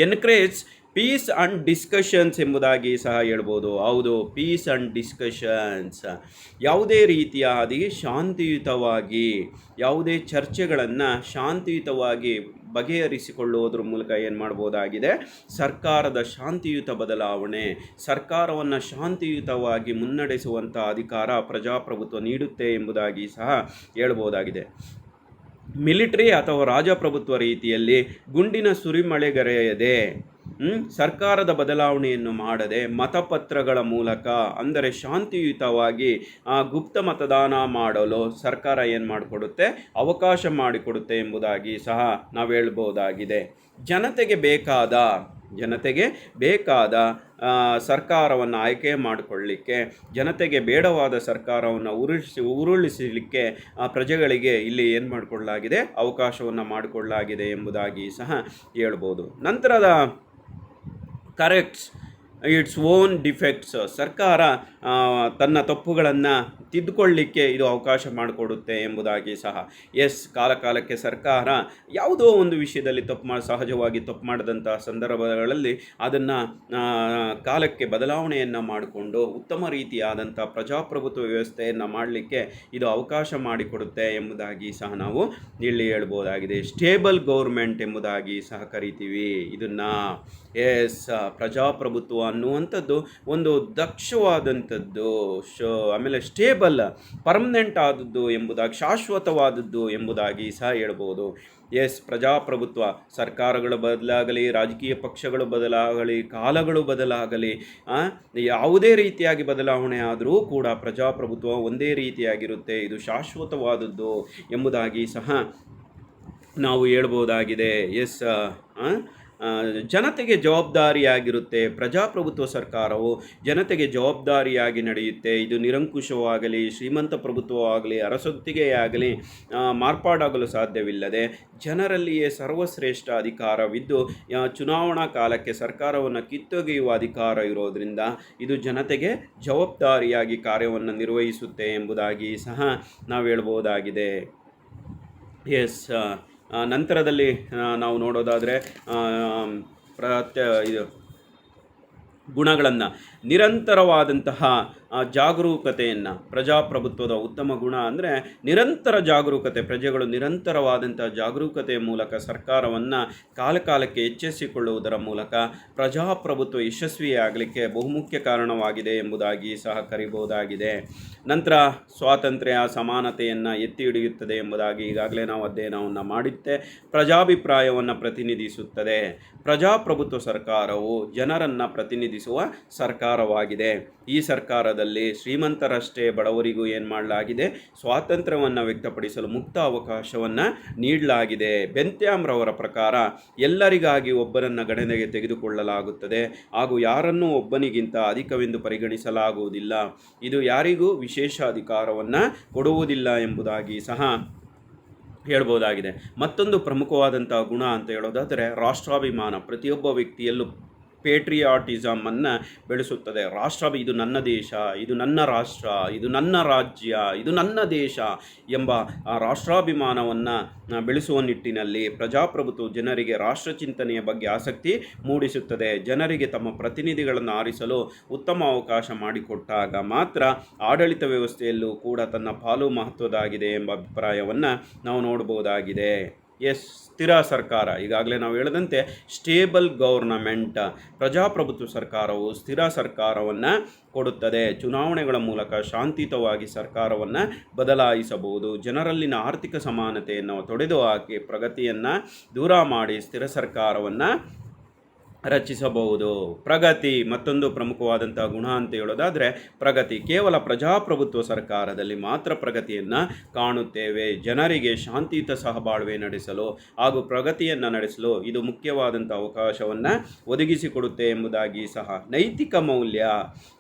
encourage peace and discussions ಎಂಬುದಾಗಿ ಸಹ ಹೇಳ್ಬೋದು. ಹೌದು, ಪೀಸ್ ಆ್ಯಂಡ್ ಡಿಸ್ಕಷನ್ಸ್, ಯಾವುದೇ ರೀತಿಯಾಗಿ ಶಾಂತಿಯುತವಾಗಿ ಯಾವುದೇ ಚರ್ಚೆಗಳನ್ನು ಶಾಂತಿಯುತವಾಗಿ ಬಗೆಹರಿಸಿಕೊಳ್ಳುವುದ್ರ ಮೂಲಕ ಏನು ಮಾಡ್ಬೋದಾಗಿದೆ, ಸರ್ಕಾರದ ಶಾಂತಿಯುತ ಬದಲಾವಣೆ, ಸರ್ಕಾರವನ್ನು ಶಾಂತಿಯುತವಾಗಿ ಮುನ್ನಡೆಸುವಂಥ ಅಧಿಕಾರ ಪ್ರಜಾಪ್ರಭುತ್ವ ನೀಡುತ್ತೆ ಎಂಬುದಾಗಿ ಸಹ ಹೇಳ್ಬೋದಾಗಿದೆ. ಮಿಲಿಟರಿ ಅಥವಾ ರಾಜಪ್ರಭುತ್ವ ರೀತಿಯಲ್ಲಿ ಗುಂಡಿನ ಸುರಿಮಳೆಗರೆಯದೆ ಸರ್ಕಾರದ ಬದಲಾವಣೆಯನ್ನು ಮಾಡದೆ ಮತಪತ್ರಗಳ ಮೂಲಕ, ಅಂದರೆ ಶಾಂತಿಯುತವಾಗಿ ಗುಪ್ತ ಮತದಾನ ಮಾಡಲು ಸರ್ಕಾರ ಏನು ಮಾಡಿಕೊಡುತ್ತೆ, ಅವಕಾಶ ಮಾಡಿಕೊಡುತ್ತೆ ಎಂಬುದಾಗಿ ಸಹ ನಾವು ಹೇಳ್ಬೋದಾಗಿದೆ. ಜನತೆಗೆ ಬೇಕಾದ ಸರ್ಕಾರವನ್ನು ಆಯ್ಕೆ ಮಾಡಿಕೊಳ್ಳಲಿಕ್ಕೆ, ಜನತೆಗೆ ಬೇಡವಾದ ಸರ್ಕಾರವನ್ನು ಉರುಳಿಸಲಿಕ್ಕೆ ಪ್ರಜೆಗಳಿಗೆ ಇಲ್ಲಿ ಏನು ಮಾಡಿಕೊಳ್ಳಲಾಗಿದೆ, ಅವಕಾಶವನ್ನು ಮಾಡಿಕೊಳ್ಳಲಾಗಿದೆ ಎಂಬುದಾಗಿ ಸಹ ಹೇಳ್ಬೋದು. ನಂತರದ ಕರೆಕ್ಟ್ಸ್ ಇಟ್ಸ್ ಓನ್ ಡಿಫೆಕ್ಟ್ಸ್, ಸರ್ಕಾರ ತನ್ನ ತಪ್ಪುಗಳನ್ನು ತಿದ್ದುಕೊಳ್ಳಲಿಕ್ಕೆ ಇದು ಅವಕಾಶ ಮಾಡಿಕೊಡುತ್ತೆ ಎಂಬುದಾಗಿ ಸಹ. ಎಸ್, ಕಾಲಕ್ಕೆ ಸರ್ಕಾರ ಯಾವುದೋ ಒಂದು ವಿಷಯದಲ್ಲಿ ಸಹಜವಾಗಿ ತಪ್ಪು ಮಾಡಿದಂಥ ಸಂದರ್ಭಗಳಲ್ಲಿ ಅದನ್ನು ಕಾಲಕ್ಕೆ ಬದಲಾವಣೆಯನ್ನು ಮಾಡಿಕೊಂಡು ಉತ್ತಮ ರೀತಿಯಾದಂಥ ಪ್ರಜಾಪ್ರಭುತ್ವ ವ್ಯವಸ್ಥೆಯನ್ನು ಮಾಡಲಿಕ್ಕೆ ಇದು ಅವಕಾಶ ಮಾಡಿಕೊಡುತ್ತೆ ಎಂಬುದಾಗಿ ಸಹ ನಾವು ಇಲ್ಲಿ ಹೇಳ್ಬೋದಾಗಿದೆ. ಸ್ಟೇಬಲ್ ಗೌರ್ಮೆಂಟ್ ಎಂಬುದಾಗಿ ಸಹ ಕರಿತೀವಿ ಇದನ್ನು. ಎಸ್, ಪ್ರಜಾಪ್ರಭುತ್ವ ಅನ್ನುವಂಥದ್ದು ಒಂದು ದಕ್ಷವಾದಂಥದ್ದು, ಆಮೇಲೆ ಸ್ಟೇಬಲ್, ಪರ್ಮನೆಂಟ್ ಆದದ್ದು ಎಂಬುದಾಗಿ, ಶಾಶ್ವತವಾದದ್ದು ಎಂಬುದಾಗಿ ಸಹ ಹೇಳ್ಬೋದು. ಎಸ್, ಪ್ರಜಾಪ್ರಭುತ್ವ ಸರ್ಕಾರಗಳು ಬದಲಾಗಲಿ, ರಾಜಕೀಯ ಪಕ್ಷಗಳು ಬದಲಾಗಲಿ, ಕಾಲಗಳು ಬದಲಾಗಲಿ, ಯಾವುದೇ ರೀತಿಯಾಗಿ ಬದಲಾವಣೆ ಆದರೂ ಕೂಡ ಪ್ರಜಾಪ್ರಭುತ್ವ ಒಂದೇ ರೀತಿಯಾಗಿರುತ್ತೆ, ಇದು ಶಾಶ್ವತವಾದದ್ದು ಎಂಬುದಾಗಿ ಸಹ ನಾವು ಹೇಳ್ಬೋದಾಗಿದೆ. ಎಸ್, ಜನತೆಗೆ ಜವಾಬ್ದಾರಿಯಾಗಿರುತ್ತೆ. ಪ್ರಜಾಪ್ರಭುತ್ವ ಸರ್ಕಾರವು ಜನತೆಗೆ ಜವಾಬ್ದಾರಿಯಾಗಿ ನಡೆಯುತ್ತೆ. ಇದು ನಿರಂಕುಶವಾಗಲಿ, ಶ್ರೀಮಂತ ಪ್ರಭುತ್ವವಾಗಲಿ, ಅರಸೊತ್ತಿಗೆಯಾಗಲಿ ಮಾರ್ಪಾಡಾಗಲು ಸಾಧ್ಯವಿಲ್ಲದೆ ಜನರಲ್ಲಿಯೇ ಸರ್ವಶ್ರೇಷ್ಠ ಅಧಿಕಾರವಿದ್ದು ಚುನಾವಣಾ ಕಾಲಕ್ಕೆ ಸರ್ಕಾರವನ್ನು ಕಿತ್ತೊಗೆಯುವ ಅಧಿಕಾರ ಇರೋದರಿಂದ ಇದು ಜನತೆಗೆ ಜವಾಬ್ದಾರಿಯಾಗಿ ಕಾರ್ಯವನ್ನು ನಿರ್ವಹಿಸುತ್ತೆ ಎಂಬುದಾಗಿ ಸಹ ನಾವು ಹೇಳ್ಬೋದಾಗಿದೆ. ಎಸ್, ನಂತರದಲ್ಲಿ ನಾವು ನೋಡೋದಾದರೆ ಇದು ಗುಣಗಳನ್ನು, ನಿರಂತರವಾದಂತಹ ಜಾಗರೂಕತೆಯನ್ನು, ಪ್ರಜಾಪ್ರಭುತ್ವದ ಉತ್ತಮ ಗುಣ ಅಂದರೆ ನಿರಂತರ ಜಾಗರೂಕತೆ, ಪ್ರಜೆಗಳು ನಿರಂತರವಾದಂಥ ಜಾಗರೂಕತೆಯ ಮೂಲಕ ಸರ್ಕಾರವನ್ನು ಕಾಲಕ್ಕೆ ಎಚ್ಚರಿಸಿಕೊಳ್ಳುವುದರ ಮೂಲಕ ಪ್ರಜಾಪ್ರಭುತ್ವ ಯಶಸ್ವಿಯಾಗಲಿಕ್ಕೆ ಬಹುಮುಖ್ಯ ಕಾರಣವಾಗಿದೆ ಎಂಬುದಾಗಿ ಸಹ ಕರಿಬಹುದಾಗಿದೆ. ನಂತರ ಸ್ವಾತಂತ್ರ್ಯ, ಸಮಾನತೆಯನ್ನು ಎತ್ತಿ ಹಿಡಿಯುತ್ತದೆ ಎಂಬುದಾಗಿ ಈಗಾಗಲೇ ನಾವು ಅಧ್ಯಯನವನ್ನು ಮಾಡಿದ್ದೆ. ಪ್ರಜಾಭಿಪ್ರಾಯವನ್ನು ಪ್ರತಿನಿಧಿಸುತ್ತದೆ. ಪ್ರಜಾಪ್ರಭುತ್ವ ಸರ್ಕಾರವು ಜನರನ್ನು ಪ್ರತಿನಿಧಿಸುವ ಸರ್ಕಾರವಾಗಿದೆ. ಈ ಸರ್ಕಾರದಲ್ಲಿ ಶ್ರೀಮಂತರಷ್ಟೇ ಬಡವರಿಗೂ ಏನು ಮಾಡಲಾಗಿದೆ, ಸ್ವಾತಂತ್ರ್ಯವನ್ನು ವ್ಯಕ್ತಪಡಿಸಲು ಮುಕ್ತ ಅವಕಾಶವನ್ನು ನೀಡಲಾಗಿದೆ. ಬೆಂತ್ಯಾಮ್ರವರ ಪ್ರಕಾರ ಎಲ್ಲರಿಗಾಗಿ ಒಬ್ಬರನ್ನು ಗಣನೆಗೆ ತೆಗೆದುಕೊಳ್ಳಲಾಗುತ್ತದೆ ಹಾಗೂ ಯಾರನ್ನೂ ಒಬ್ಬನಿಗಿಂತ ಅಧಿಕವೆಂದು ಪರಿಗಣಿಸಲಾಗುವುದಿಲ್ಲ. ಇದು ಯಾರಿಗೂ ವಿಶೇಷ ಅಧಿಕಾರವನ್ನು ಕೊಡುವುದಿಲ್ಲ ಎಂಬುದಾಗಿ ಸಹ ಹೇಳ್ಬೋದಾಗಿದೆ. ಮತ್ತೊಂದು ಪ್ರಮುಖವಾದಂಥ ಗುಣ ಅಂತ ಹೇಳೋದಾದರೆ ರಾಷ್ಟ್ರಾಭಿಮಾನ. ಪ್ರತಿಯೊಬ್ಬ ವ್ಯಕ್ತಿಯಲ್ಲೂ ಪೇಟ್ರಿಯಾಟಿಸಮನ್ನು ಬೆಳೆಸುತ್ತದೆ. ಇದು ನನ್ನ ದೇಶ, ಇದು ನನ್ನ ರಾಷ್ಟ್ರ, ಇದು ನನ್ನ ರಾಜ್ಯ, ಇದು ನನ್ನ ದೇಶ ಎಂಬ ರಾಷ್ಟ್ರಾಭಿಮಾನವನ್ನು ಬೆಳೆಸುವ ನಿಟ್ಟಿನಲ್ಲಿ ಪ್ರಜಾಪ್ರಭುತ್ವ ಜನರಿಗೆ ರಾಷ್ಟ್ರಚಿಂತನೆಯ ಬಗ್ಗೆ ಆಸಕ್ತಿ ಮೂಡಿಸುತ್ತದೆ. ಜನರಿಗೆ ತಮ್ಮ ಪ್ರತಿನಿಧಿಗಳನ್ನು ಆರಿಸಲು ಉತ್ತಮ ಅವಕಾಶ ಮಾಡಿಕೊಟ್ಟಾಗ ಮಾತ್ರ ಆಡಳಿತ ವ್ಯವಸ್ಥೆಯಲ್ಲೂ ಕೂಡ ತನ್ನ ಪಾಲು ಮಹತ್ವದಾಗಿದೆ ಎಂಬ ಅಭಿಪ್ರಾಯವನ್ನು ನಾವು ನೋಡಬಹುದಾಗಿದೆ. ಎಸ್, ಸ್ಥಿರ ಸರ್ಕಾರ. ಈಗಾಗಲೇ ನಾವು ಹೇಳಿದಂತೆ ಸ್ಟೇಬಲ್ ಗೌರ್ನಮೆಂಟ್, ಪ್ರಜಾಪ್ರಭುತ್ವ ಸರ್ಕಾರವು ಸ್ಥಿರ ಸರ್ಕಾರವನ್ನು ಕೊಡುತ್ತದೆ. ಚುನಾವಣೆಗಳ ಮೂಲಕ ಶಾಂತಿಯುತವಾಗಿ ಸರ್ಕಾರವನ್ನು ಬದಲಾಯಿಸಬಹುದು. ಜನರಲ್ಲಿನ ಆರ್ಥಿಕ ಸಮಾನತೆಯನ್ನು ತೊಡೆದುಹಾಕಿ ಪ್ರಗತಿಯನ್ನು ದೂರ ಮಾಡಿ ಸ್ಥಿರ ಸರ್ಕಾರವನ್ನು ರಚಿಸಬಹುದು. ಪ್ರಗತಿ ಮತ್ತೊಂದು ಪ್ರಮುಖವಾದಂಥ ಗುಣ ಅಂತ ಹೇಳೋದಾದರೆ ಪ್ರಗತಿ. ಕೇವಲ ಪ್ರಜಾಪ್ರಭುತ್ವ ಸರ್ಕಾರದಲ್ಲಿ ಮಾತ್ರ ಪ್ರಗತಿಯನ್ನು ಕಾಣುತ್ತೇವೆ. ಜನರಿಗೆ ಶಾಂತಿಯುತ ಸಹಬಾಳ್ವೆ ನಡೆಸಲು ಹಾಗೂ ಪ್ರಗತಿಯನ್ನು ನಡೆಸಲು ಇದು ಮುಖ್ಯವಾದಂಥ ಅವಕಾಶವನ್ನು ಒದಗಿಸಿಕೊಡುತ್ತೆ ಎಂಬುದಾಗಿ ಸಹ. ನೈತಿಕ ಮೌಲ್ಯ.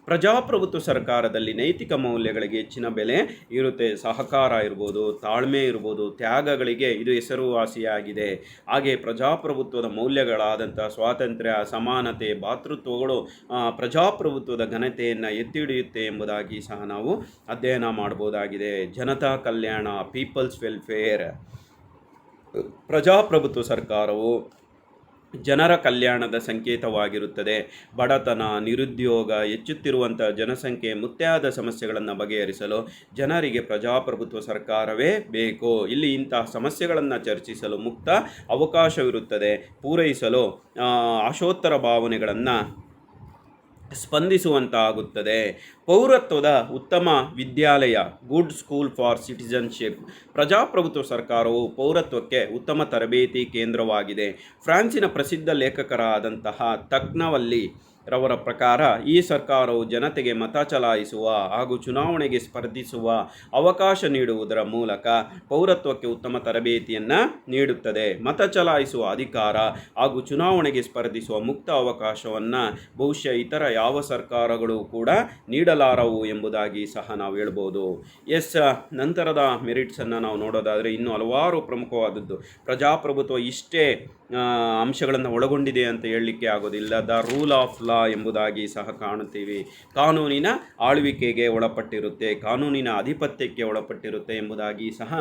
ಪ್ರಜಾಪ್ರಭುತ್ವ ಸರ್ಕಾರದಲ್ಲಿ ನೈತಿಕ ಮೌಲ್ಯಗಳಿಗೆ ಹೆಚ್ಚಿನ ಬೆಲೆ ಇರುತ್ತೆ. ಸಹಕಾರ ಇರ್ಬೋದು, ತಾಳ್ಮೆ ಇರ್ಬೋದು, ತ್ಯಾಗಗಳಿಗೆ ಇದು ಹೆಸರುವಾಸಿಯಾಗಿದೆ. ಹಾಗೆ ಪ್ರಜಾಪ್ರಭುತ್ವದ ಮೌಲ್ಯಗಳಾದಂಥ ಸ್ವಾತಂತ್ರ್ಯ, ಸಮಾನತೆ, ಭಾತೃತ್ವಗಳು ಪ್ರಜಾಪ್ರಭುತ್ವದ ಘನತೆಯನ್ನು ಎತ್ತಿ ಹಿಡಿಯುತ್ತೆ ಎಂಬುದಾಗಿ ಸಹ ನಾವು ಅಧ್ಯಯನ ಮಾಡಬಹುದಾಗಿದೆ. ಜನತಾ ಕಲ್ಯಾಣ, ಪೀಪಲ್ಸ್ ವೆಲ್ಫೇರ್. ಪ್ರಜಾಪ್ರಭುತ್ವ ಸರ್ಕಾರವು ಜನರ ಕಲ್ಯಾಣದ ಸಂಕೇತವಾಗಿರುತ್ತದೆ. ಬಡತನ, ನಿರುದ್ಯೋಗ, ಹೆಚ್ಚುತ್ತಿರುವಂಥ ಜನಸಂಖ್ಯೆ ಮುಂತಾದ ಸಮಸ್ಯೆಗಳನ್ನು ಬಗೆಹರಿಸಲು ಜನರಿಗೆ ಪ್ರಜಾಪ್ರಭುತ್ವ ಸರ್ಕಾರವೇ ಬೇಕು. ಇಲ್ಲಿ ಇಂತಹ ಸಮಸ್ಯೆಗಳನ್ನು ಚರ್ಚಿಸಲು ಮುಕ್ತ ಅವಕಾಶವಿರುತ್ತದೆ. ಪೂರೈಸಲು ಆಶೋತ್ತರ ಭಾವನೆಗಳನ್ನು ಸ್ಪಂದಿಸುವಂತಾಗುತ್ತದೆ. ಪೌರತ್ವದ ಉತ್ತಮ ವಿದ್ಯಾಲಯ, ಗುಡ್ ಸ್ಕೂಲ್ ಫಾರ್ ಸಿಟಿಜನ್ಶಿಪ್. ಪ್ರಜಾಪ್ರಭುತ್ವ ಸರ್ಕಾರವು ಪೌರತ್ವಕ್ಕೆ ಉತ್ತಮ ತರಬೇತಿ ಕೇಂದ್ರವಾಗಿದೆ. ಫ್ರಾನ್ಸಿನ ಪ್ರಸಿದ್ಧ ಲೇಖಕರಾದಂತಹ ತಕ್ನವಲ್ಲಿ ರವರ ಪ್ರಕಾರ ಈ ಸರ್ಕಾರವು ಜನತೆಗೆ ಮತ ಚಲಾಯಿಸುವ ಹಾಗೂ ಚುನಾವಣೆಗೆ ಸ್ಪರ್ಧಿಸುವ ಅವಕಾಶ ನೀಡುವುದರ ಮೂಲಕ ಪೌರತ್ವಕ್ಕೆ ಉತ್ತಮ ತರಬೇತಿಯನ್ನು ನೀಡುತ್ತದೆ. ಮತ ಚಲಾಯಿಸುವ ಅಧಿಕಾರ ಹಾಗೂ ಚುನಾವಣೆಗೆ ಸ್ಪರ್ಧಿಸುವ ಮುಕ್ತ ಅವಕಾಶವನ್ನು ಬಹುಶಃ ಇತರ ಯಾವ ಸರ್ಕಾರಗಳು ಕೂಡ ನೀಡಲಾರವು ಎಂಬುದಾಗಿ ಸಹ ನಾವು ಹೇಳ್ಬೋದು. ಎಸ್, ನಂತರದ ಮೆರಿಟ್ಸನ್ನು ನಾವು ನೋಡೋದಾದರೆ ಇನ್ನೂ ಹಲವಾರು ಪ್ರಮುಖವಾದದ್ದು. ಪ್ರಜಾಪ್ರಭುತ್ವ ಇಷ್ಟೇ ಅಂಶಗಳನ್ನು ಒಳಗೊಂಡಿದೆ ಅಂತ ಹೇಳಲಿಕ್ಕೆ ಆಗೋದಿಲ್ಲ. ದ ರೂಲ್ ಆಫ್ ಲಾ ಎಂಬುದಾಗಿ ಸಹ ಕಾಣುತ್ತೀವಿ. ಕಾನೂನಿನ ಆಳ್ವಿಕೆಗೆ ಒಳಪಟ್ಟಿರುತ್ತೆ, ಕಾನೂನಿನ ಆಧಿಪತ್ಯಕ್ಕೆ ಒಳಪಟ್ಟಿರುತ್ತೆ ಎಂಬುದಾಗಿ ಸಹ